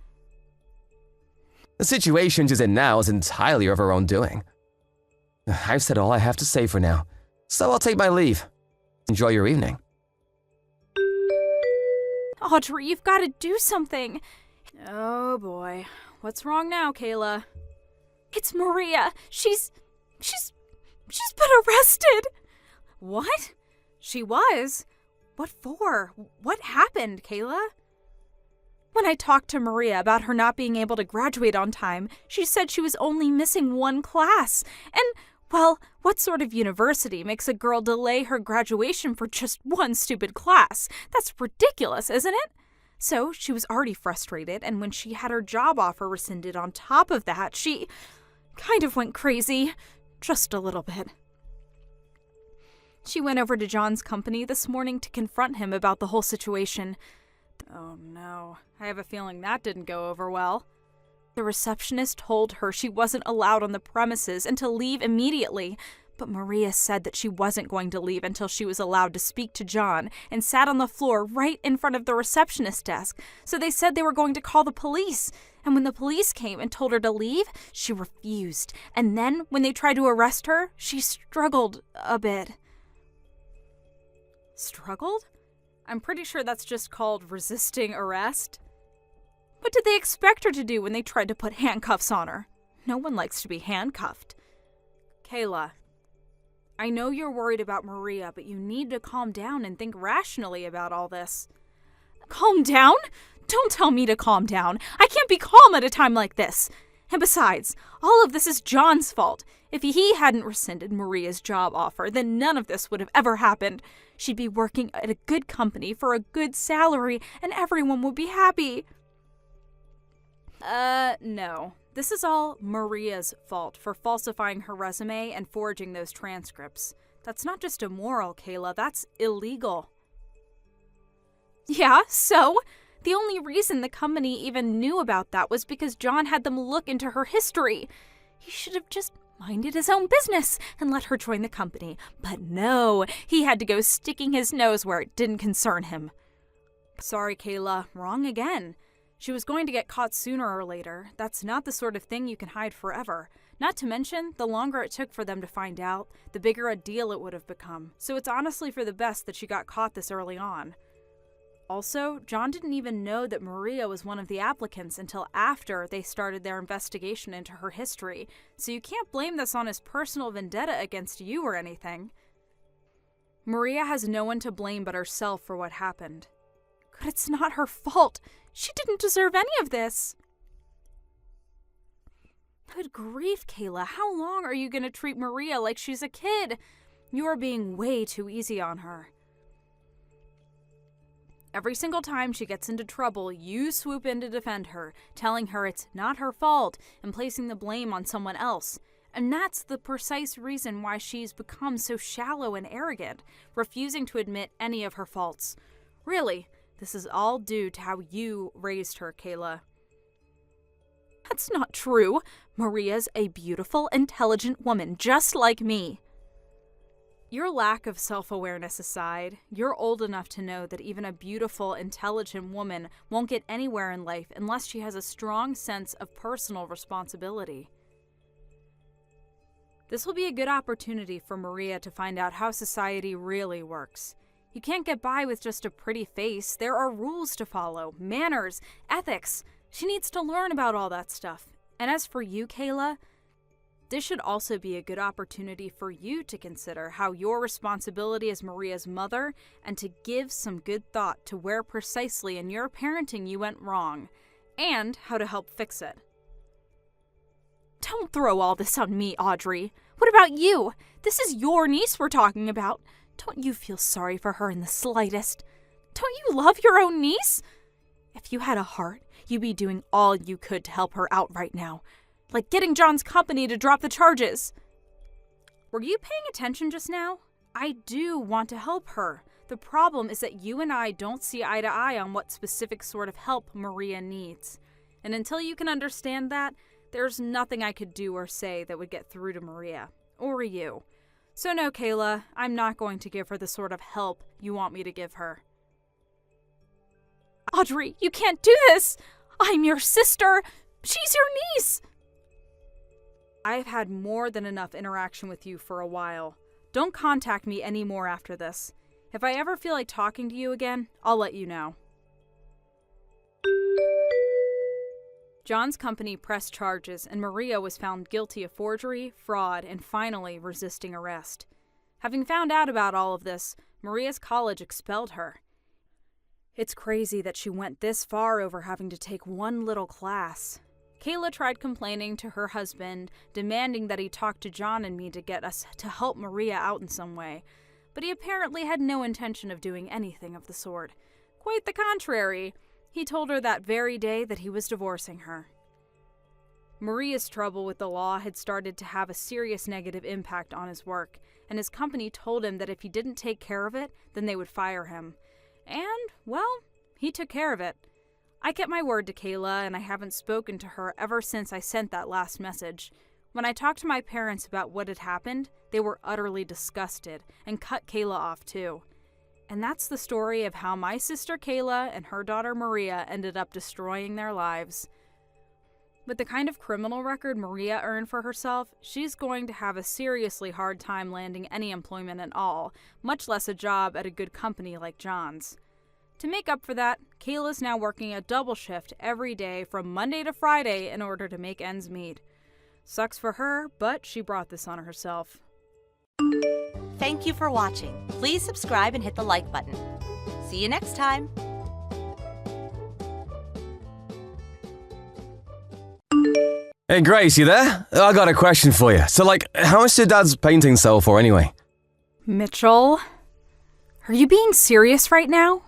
The situation she's in now is entirely of her own doing. I've said all I have to say for now, so I'll take my leave. Enjoy your evening. Audrey, you've got to do something. Oh boy. What's wrong now, Kayla? It's Maria. She's been arrested. What? She was? What for? What happened, Kayla? When I talked to Maria about her not being able to graduate on time, she said she was only missing one class. And, well, what sort of university makes a girl delay her graduation for just one stupid class? That's ridiculous, isn't it? So she was already frustrated, and when she had her job offer rescinded on top of that, she kind of went crazy. Just a little bit. She went over to John's company this morning to confront him about the whole situation. Oh no, I have a feeling that didn't go over well. The receptionist told her she wasn't allowed on the premises and to leave immediately, but Maria said that she wasn't going to leave until she was allowed to speak to John and sat on the floor right in front of the receptionist desk. So they said they were going to call the police. And when the police came and told her to leave, she refused. And then when they tried to arrest her, she struggled a bit. Struggled? I'm pretty sure that's just called resisting arrest. What did they expect her to do when they tried to put handcuffs on her? No one likes to be handcuffed. Kayla, I know you're worried about Maria, but you need to calm down and think rationally about all this. Calm down? Don't tell me to calm down. I can't be calm at a time like this. And besides, all of this is John's fault. If he hadn't rescinded Maria's job offer, then none of this would have ever happened. She'd be working at a good company for a good salary, and everyone would be happy. No. This is all Maria's fault for falsifying her resume and forging those transcripts. That's not just immoral, Kayla. That's illegal. Yeah, so? The only reason the company even knew about that was because John had them look into her history. He should have just minded his own business and let her join the company. But no, he had to go sticking his nose where it didn't concern him. Sorry, Kayla. Wrong again. She was going to get caught sooner or later. That's not the sort of thing you can hide forever. Not to mention, the longer it took for them to find out, the bigger a deal it would have become. So it's honestly for the best that she got caught this early on. Also, John didn't even know that Maria was one of the applicants until after they started their investigation into her history, so you can't blame this on his personal vendetta against you or anything. Maria has no one to blame but herself for what happened. But it's not her fault. She didn't deserve any of this. Good grief, Kayla. How long are you going to treat Maria like she's a kid? You are being way too easy on her. Every single time she gets into trouble, you swoop in to defend her, telling her it's not her fault and placing the blame on someone else. And that's the precise reason why she's become so shallow and arrogant, refusing to admit any of her faults. Really, this is all due to how you raised her, Kayla. That's not true. Maria's a beautiful, intelligent woman, just like me. Your lack of self-awareness aside, you're old enough to know that even a beautiful, intelligent woman won't get anywhere in life unless she has a strong sense of personal responsibility. This will be a good opportunity for Maria to find out how society really works. You can't get by with just a pretty face. There are rules to follow, manners, ethics. She needs to learn about all that stuff. And as for you, Kayla, this should also be a good opportunity for you to consider how your responsibility as Maria's mother and to give some good thought to where precisely in your parenting you went wrong and how to help fix it. Don't throw all this on me, Audrey. What about you? This is your niece we're talking about. Don't you feel sorry for her in the slightest? Don't you love your own niece? If you had a heart, you'd be doing all you could to help her out right now. Like getting John's company to drop the charges. Were you paying attention just now? I do want to help her. The problem is that you and I don't see eye to eye on what specific sort of help Maria needs. And until you can understand that, there's nothing I could do or say that would get through to Maria. Or you. So no, Kayla, I'm not going to give her the sort of help you want me to give her. Audrey, you can't do this! I'm your sister! She's your niece! I've had more than enough interaction with you for a while. Don't contact me anymore after this. If I ever feel like talking to you again, I'll let you know. John's company pressed charges, and Maria was found guilty of forgery, fraud, and finally resisting arrest. Having found out about all of this, Maria's college expelled her. It's crazy that she went this far over having to take one little class. Kayla tried complaining to her husband, demanding that he talk to John and me to get us to help Maria out in some way, but he apparently had no intention of doing anything of the sort. Quite the contrary. He told her that very day that he was divorcing her. Maria's trouble with the law had started to have a serious negative impact on his work, and his company told him that if he didn't take care of it, then they would fire him. And, well, he took care of it. I kept my word to Kayla, and I haven't spoken to her ever since I sent that last message. When I talked to my parents about what had happened, they were utterly disgusted and cut Kayla off too. And that's the story of how my sister Kayla and her daughter Maria ended up destroying their lives. With the kind of criminal record Maria earned for herself, she's going to have a seriously hard time landing any employment at all, much less a job at a good company like John's. To make up for that, Kayla's now working a double shift every day from Monday to Friday in order to make ends meet. Sucks for her, but she brought this on herself. Thank you for watching. Please subscribe and hit the like button. See you next time. Hey Grace, you there? I got a question for you. So how much did Dad's painting sell for anyway? Mitchell, are you being serious right now?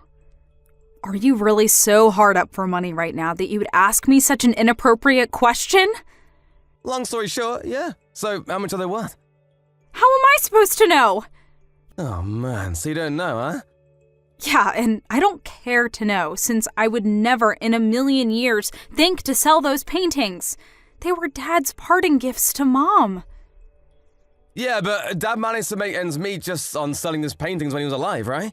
Are you really so hard up for money right now that you would ask me such an inappropriate question? Long story short, yeah. So how much are they worth? How am I supposed to know? Oh man, so you don't know, huh? Yeah, and I don't care to know, since I would never in a million years think to sell those paintings. They were Dad's parting gifts to Mom. Yeah, but Dad managed to make ends meet just on selling his paintings when he was alive, right?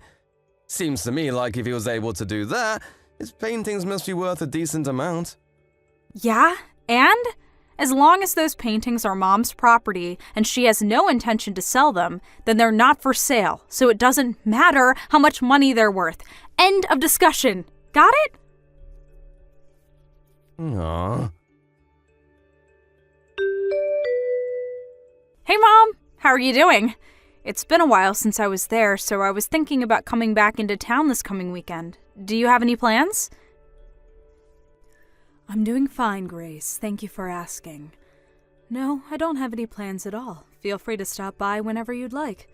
Seems to me like if he was able to do that, his paintings must be worth a decent amount. Yeah, and as long as those paintings are Mom's property and she has no intention to sell them, then they're not for sale, so it doesn't matter how much money they're worth. End of discussion. Got it? Aww. Hey, Mom. How are you doing? It's been a while since I was there, so I was thinking about coming back into town this coming weekend. Do you have any plans? I'm doing fine, Grace. Thank you for asking. No, I don't have any plans at all. Feel free to stop by whenever you'd like.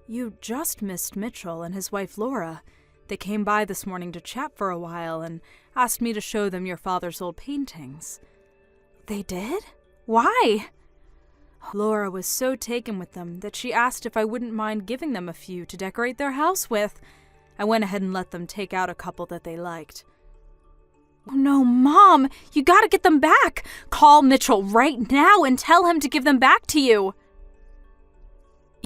You just missed Mitchell and his wife Laura. They came by this morning to chat for a while and asked me to show them your father's old paintings. They did? Why? Laura was so taken with them that she asked if I wouldn't mind giving them a few to decorate their house with. I went ahead and let them take out a couple that they liked. Oh no, Mom! You gotta get them back! Call Mitchell right now and tell him to give them back to you!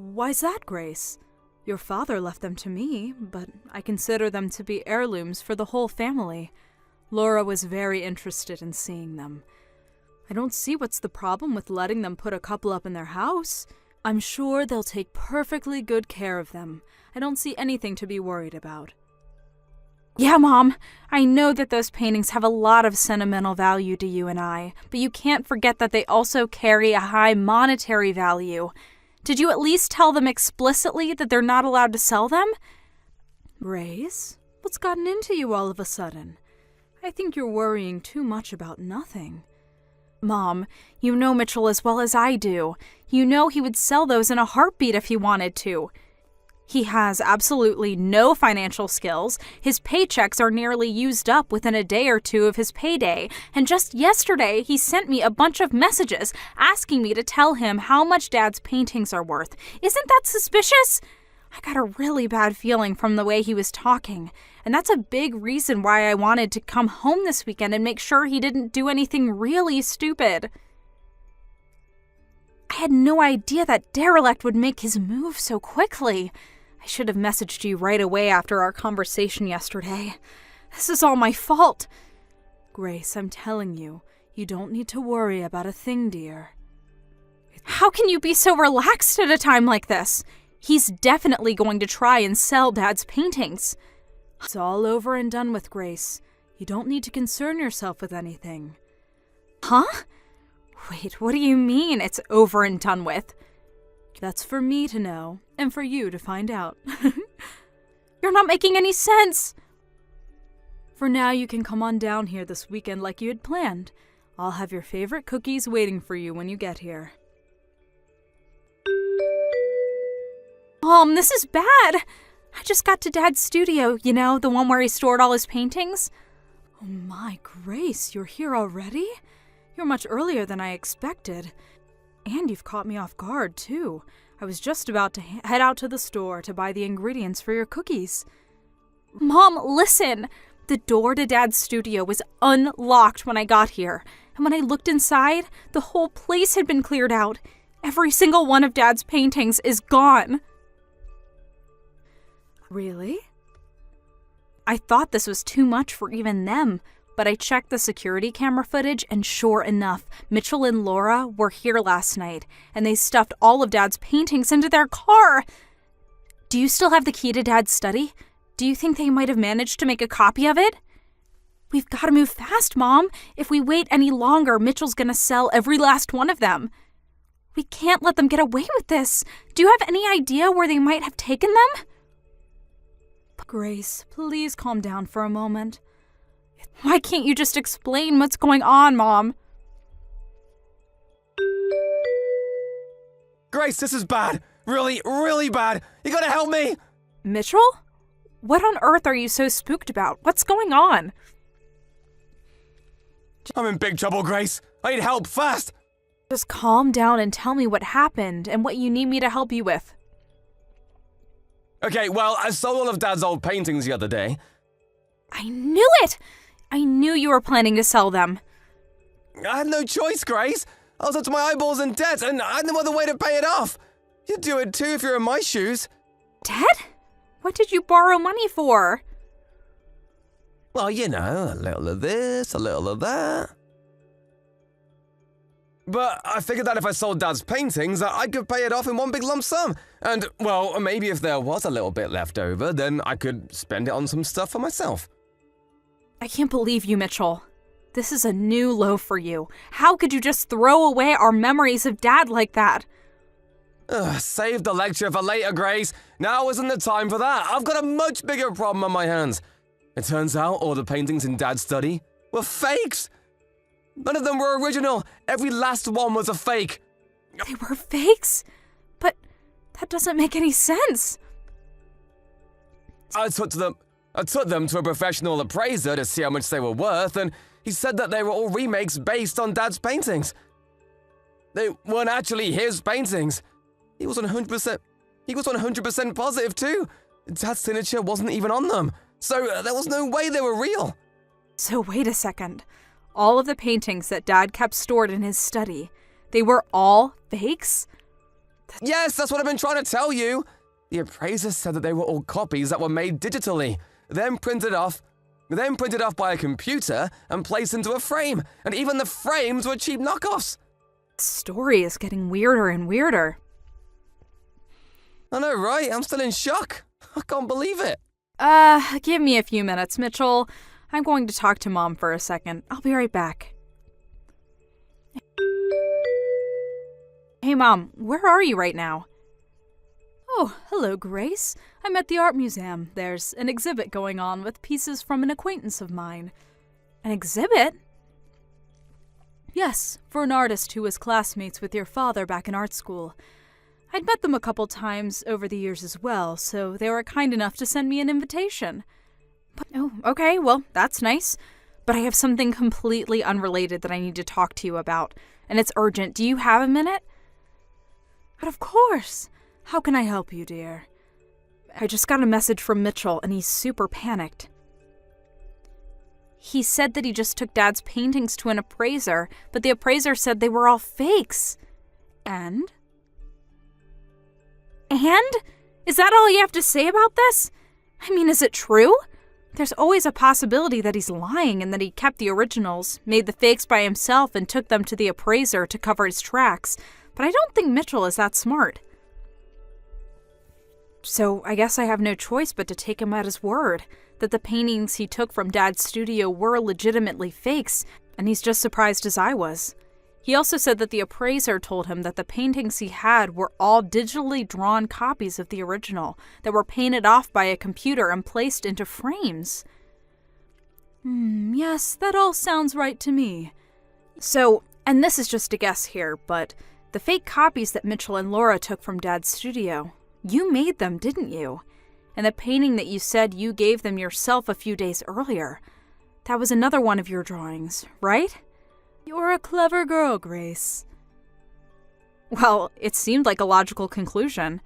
Why's that, Grace? Your father left them to me, but I consider them to be heirlooms for the whole family. Laura was very interested in seeing them. I don't see what's the problem with letting them put a couple up in their house. I'm sure they'll take perfectly good care of them. I don't see anything to be worried about. Yeah, Mom, I know that those paintings have a lot of sentimental value to you and I, but you can't forget that they also carry a high monetary value. Did you at least tell them explicitly that they're not allowed to sell them? Grace, what's gotten into you all of a sudden? I think you're worrying too much about nothing. Mom, you know Mitchell as well as I do. You know he would sell those in a heartbeat if he wanted to. He has absolutely no financial skills. His paychecks are nearly used up within a day or two of his payday. And just yesterday, he sent me a bunch of messages asking me to tell him how much Dad's paintings are worth. Isn't that suspicious? I got a really bad feeling from the way he was talking. And that's a big reason why I wanted to come home this weekend and make sure he didn't do anything really stupid. I had no idea that derelict would make his move so quickly. I should have messaged you right away after our conversation yesterday. This is all my fault. Grace, I'm telling you, you don't need to worry about a thing, dear. How can you be so relaxed at a time like this? He's definitely going to try and sell Dad's paintings. It's all over and done with, Grace. You don't need to concern yourself with anything. Huh? Wait, what do you mean it's over and done with? That's for me to know, and for you to find out. You're not making any sense! For now, you can come on down here this weekend like you had planned. I'll have your favorite cookies waiting for you when you get here. Mom, this is bad! I just got to Dad's studio, you know, the one where he stored all his paintings. Oh my Grace, you're here already? You're much earlier than I expected. And you've caught me off guard, too. I was just about to head out to the store to buy the ingredients for your cookies. Mom, listen! The door to Dad's studio was unlocked when I got here. And when I looked inside, the whole place had been cleared out. Every single one of Dad's paintings is gone. Really? I thought this was too much for even them, but I checked the security camera footage, and sure enough, Mitchell and Laura were here last night, and they stuffed all of Dad's paintings into their car. Do you still have the key to Dad's study? Do you think they might have managed to make a copy of it? We've got to move fast, Mom. If we wait any longer, Mitchell's gonna sell every last one of them. We can't let them get away with this. Do you have any idea where they might have taken them? Grace, please calm down for a moment. Why can't you just explain what's going on, Mom? Grace, this is bad. Really, really bad. You gotta help me. Mitchell? What on earth are you so spooked about? What's going on? I'm in big trouble, Grace. I need help, fast. Just calm down and tell me what happened and what you need me to help you with. Okay, well, I sold all of Dad's old paintings the other day. I knew it! I knew you were planning to sell them. I had no choice, Grace. I was up to my eyeballs in debt, and I had no other way to pay it off. You'd do it too if you were in my shoes. Debt? What did you borrow money for? Well, you know, a little of this, a little of that. But I figured that if I sold Dad's paintings, I could pay it off in one big lump sum. And, well, maybe if there was a little bit left over, then I could spend it on some stuff for myself. I can't believe you, Mitchell. This is a new low for you. How could you just throw away our memories of Dad like that? Save the lecture for later, Grace. Now isn't the time for that. I've got a much bigger problem on my hands. It turns out all the paintings in Dad's study were fakes. None of them were original. Every last one was a fake. They were fakes? But that doesn't make any sense. I took them to a professional appraiser to see how much they were worth, and he said that they were all remakes based on Dad's paintings. They weren't actually his paintings. He was 100% positive too. Dad's signature wasn't even on them, so there was no way they were real. So wait a second. All of the paintings that Dad kept stored in his study, they were all fakes? Yes, that's what I've been trying to tell you. The appraiser said that they were all copies that were made digitally, then printed off by a computer and placed into a frame, and even the frames were cheap knockoffs. The story is getting weirder and weirder. I know, right? I'm still in shock. I can't believe it. Give me a few minutes, Mitchell. I'm going to talk to Mom for a second. I'll be right back. Hey, Mom, where are you right now? Oh, hello, Grace. I'm at the art museum. There's an exhibit going on with pieces from an acquaintance of mine. An exhibit? Yes, for an artist who was classmates with your father back in art school. I'd met them a couple times over the years as well, so they were kind enough to send me an invitation. Oh, okay, well, that's nice. But I have something completely unrelated that I need to talk to you about, and it's urgent. Do you have a minute? But of course. How can I help you, dear? I just got a message from Mitchell, and he's super panicked. He said that he just took Dad's paintings to an appraiser, but the appraiser said they were all fakes. And? And? Is that all you have to say about this? I mean, is it true? There's always a possibility that he's lying and that he kept the originals, made the fakes by himself, and took them to the appraiser to cover his tracks. But I don't think Mitchell is that smart. So I guess I have no choice but to take him at his word, that the paintings he took from Dad's studio were legitimately fakes. and he's just surprised as I was. He also said that the appraiser told him that the paintings he had were all digitally drawn copies of the original that were painted off by a computer and placed into frames. Yes, that all sounds right to me. So, and this is just a guess here, but the fake copies that Mitchell and Laura took from Dad's studio, you made them, didn't you? And the painting that you said you gave them yourself a few days earlier, that was another one of your drawings, right? You're a clever girl, Grace. Well, it seemed like a logical conclusion.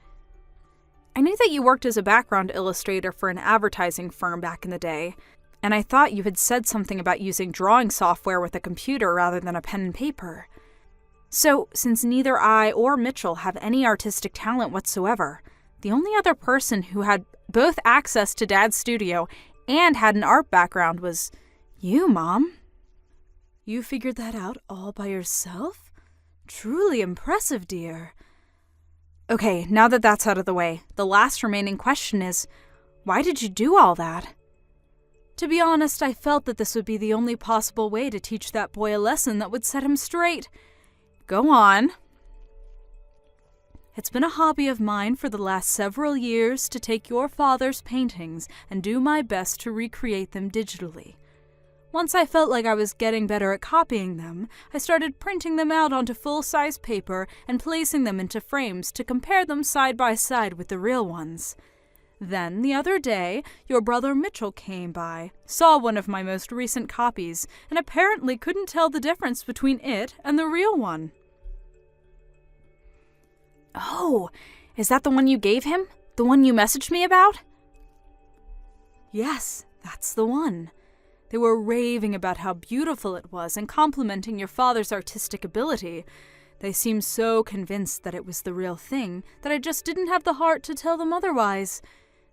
I knew that you worked as a background illustrator for an advertising firm back in the day, and I thought you had said something about using drawing software with a computer rather than a pen and paper. So, since neither I or Mitchell have any artistic talent whatsoever, the only other person who had both access to Dad's studio and had an art background was you, Mom. You figured that out all by yourself? Truly impressive, dear. Okay, now that that's out of the way, the last remaining question is, why did you do all that? To be honest, I felt that this would be the only possible way to teach that boy a lesson that would set him straight. Go on. It's been a hobby of mine for the last several years to take your father's paintings and do my best to recreate them digitally. Once I felt like I was getting better at copying them, I started printing them out onto full-size paper and placing them into frames to compare them side by side with the real ones. Then, the other day, your brother Mitchell came by, saw one of my most recent copies, and apparently couldn't tell the difference between it and the real one. Oh, is that the one you gave him? The one you messaged me about? Yes, that's the one. They were raving about how beautiful it was and complimenting your father's artistic ability. They seemed so convinced that it was the real thing that I just didn't have the heart to tell them otherwise.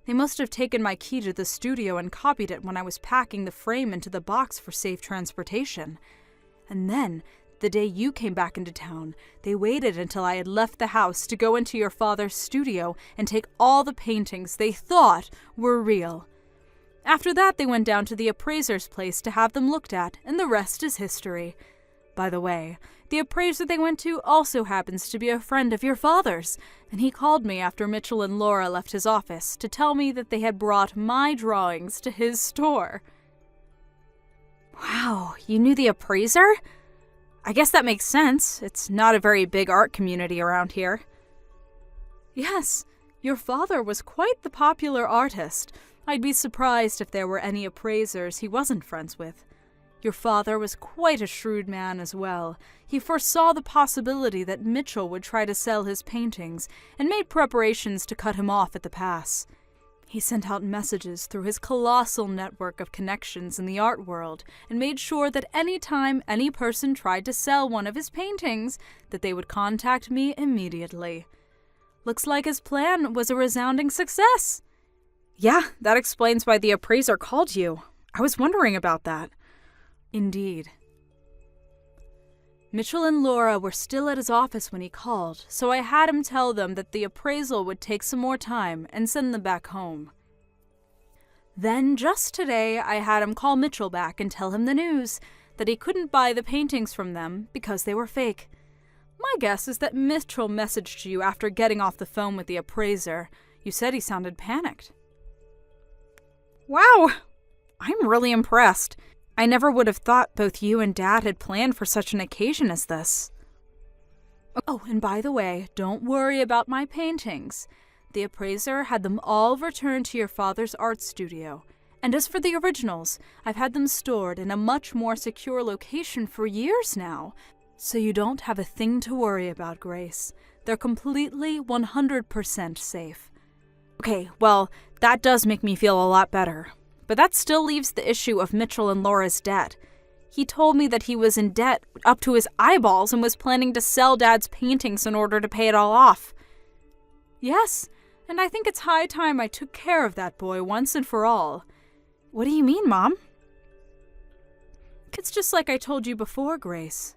They must have taken my key to the studio and copied it when I was packing the frame into the box for safe transportation. And then, the day you came back into town, they waited until I had left the house to go into your father's studio and take all the paintings they thought were real. After that, they went down to the appraiser's place to have them looked at, and the rest is history. By the way, the appraiser they went to also happens to be a friend of your father's, and he called me after Mitchell and Laura left his office to tell me that they had brought my drawings to his store. Wow, you knew the appraiser? I guess that makes sense. It's not a very big art community around here. Yes, your father was quite the popular artist. I'd be surprised if there were any appraisers he wasn't friends with. Your father was quite a shrewd man as well. He foresaw the possibility that Mitchell would try to sell his paintings and made preparations to cut him off at the pass. He sent out messages through his colossal network of connections in the art world and made sure that any time any person tried to sell one of his paintings, that they would contact me immediately. Looks like his plan was a resounding success. Yeah, that explains why the appraiser called you. I was wondering about that. Indeed. Mitchell and Laura were still at his office when he called, so I had him tell them that the appraisal would take some more time and send them back home. Then, just today, I had him call Mitchell back and tell him the news, that he couldn't buy the paintings from them because they were fake. My guess is that Mitchell messaged you after getting off the phone with the appraiser. You said he sounded panicked. Wow! I'm really impressed. I never would have thought both you and Dad had planned for such an occasion as this. Oh, and by the way, don't worry about my paintings. The appraiser had them all returned to your father's art studio. And as for the originals, I've had them stored in a much more secure location for years now. So you don't have a thing to worry about, Grace. They're completely 100% safe. Okay, well, that does make me feel a lot better. But that still leaves the issue of Mitchell and Laura's debt. He told me that he was in debt up to his eyeballs and was planning to sell Dad's paintings in order to pay it all off. Yes, and I think it's high time I took care of that boy once and for all. What do you mean, Mom? It's just like I told you before, Grace.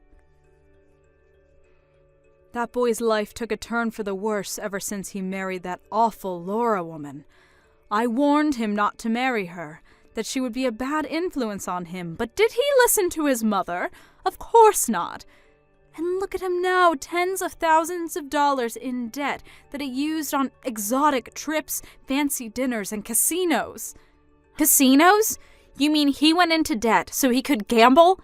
That boy's life took a turn for the worse ever since he married that awful Laura woman. I warned him not to marry her, that she would be a bad influence on him, but did he listen to his mother? Of course not. And look at him now, tens of thousands of dollars in debt that he used on exotic trips, fancy dinners, and casinos. Casinos? You mean he went into debt so he could gamble?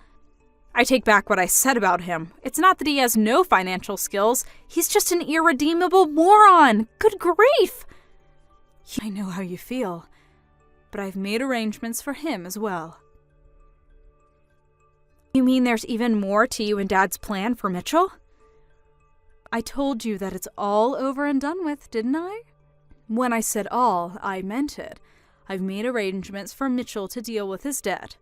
I take back what I said about him. It's not that he has no financial skills. He's just an irredeemable moron. Good grief! I know how you feel, but I've made arrangements for him as well. You mean there's even more to you and Dad's plan for Mitchell? I told you that it's all over and done with, didn't I? When I said all, I meant it. I've made arrangements for Mitchell to deal with his debt.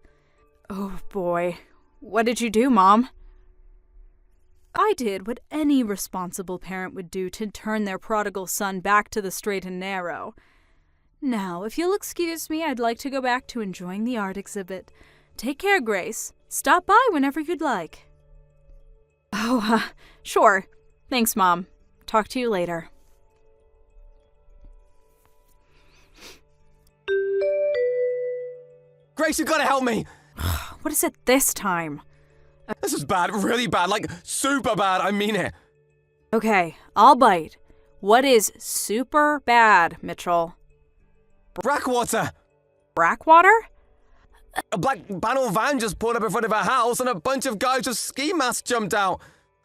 Oh boy. What did you do, Mom? I did what any responsible parent would do to turn their prodigal son back to the straight and narrow. Now, if you'll excuse me, I'd like to go back to enjoying the art exhibit. Take care, Grace. Stop by whenever you'd like. Oh, sure. Thanks, Mom. Talk to you later. Grace, you gotta help me! What is it this time? This is bad, really bad, like super bad, I mean it. Okay, I'll bite. What is super bad, Mitchell? Brackwater! Brackwater? A black panel van just pulled up in front of our house and a bunch of guys with ski masks jumped out.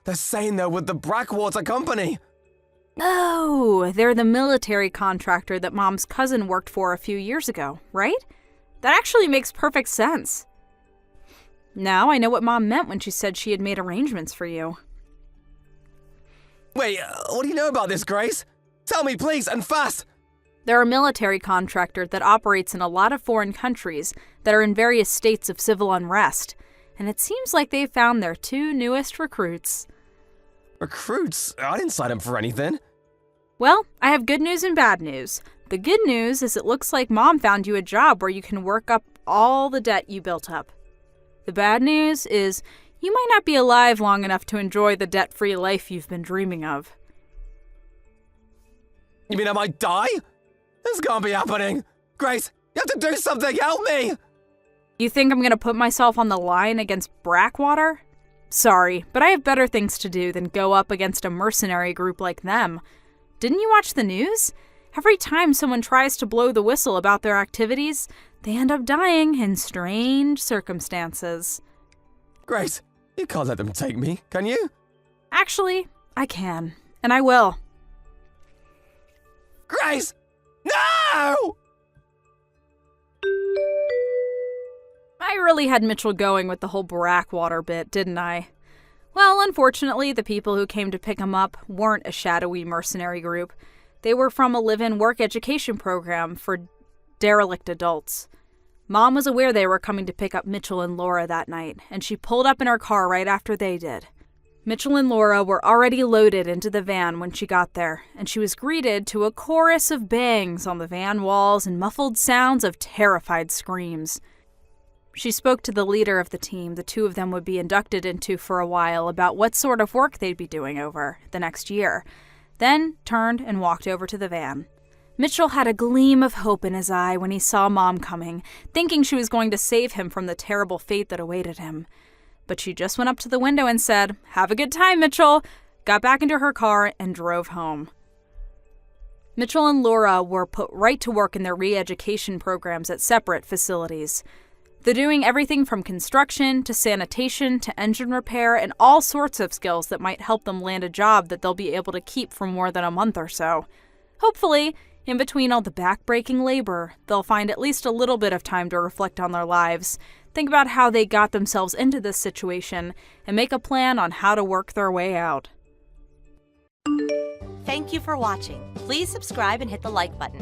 They're saying they're with the Brackwater Company. Oh, they're the military contractor that Mom's cousin worked for a few years ago, right? That actually makes perfect sense. Now I know what Mom meant when she said she had made arrangements for you. Wait, what do you know about this, Grace? Tell me, please, and fast! They're a military contractor that operates in a lot of foreign countries that are in various states of civil unrest, and it seems like they've found their two newest recruits. Recruits? I didn't sign up for anything. Well, I have good news and bad news. The good news is it looks like Mom found you a job where you can work up all the debt you built up. The bad news is you might not be alive long enough to enjoy the debt-free life you've been dreaming of. You mean I might die? This can't be happening. Grace, you have to do something. Help me. You think I'm going to put myself on the line against Brackwater? Sorry, but I have better things to do than go up against a mercenary group like them. Didn't you watch the news? Every time someone tries to blow the whistle about their activities, they end up dying in strange circumstances. Grace, you can't let them take me, can you? Actually, I can, and I will. Grace! No! I really had Mitchell going with the whole Brackwater bit, didn't I? Well, unfortunately, the people who came to pick him up weren't a shadowy mercenary group. They were from a live-in work education program for derelict adults. Mom was aware they were coming to pick up Mitchell and Laura that night, and she pulled up in her car right after they did. Mitchell and Laura were already loaded into the van when she got there, and she was greeted to a chorus of bangs on the van walls and muffled sounds of terrified screams. She spoke to the leader of the team the two of them would be inducted into for a while about what sort of work they'd be doing over the next year, then turned and walked over to the van. Mitchell had a gleam of hope in his eye when he saw Mom coming, thinking she was going to save him from the terrible fate that awaited him. But she just went up to the window and said, "Have a good time, Mitchell," got back into her car, and drove home. Mitchell and Laura were put right to work in their re-education programs at separate facilities. They're doing everything from construction to sanitation to engine repair and all sorts of skills that might help them land a job that they'll be able to keep for more than a month or so. Hopefully, in between all the back-breaking labor, they'll find at least a little bit of time to reflect on their lives, think about how they got themselves into this situation, and make a plan on how to work their way out. Thank you for watching. Please subscribe and hit the like button.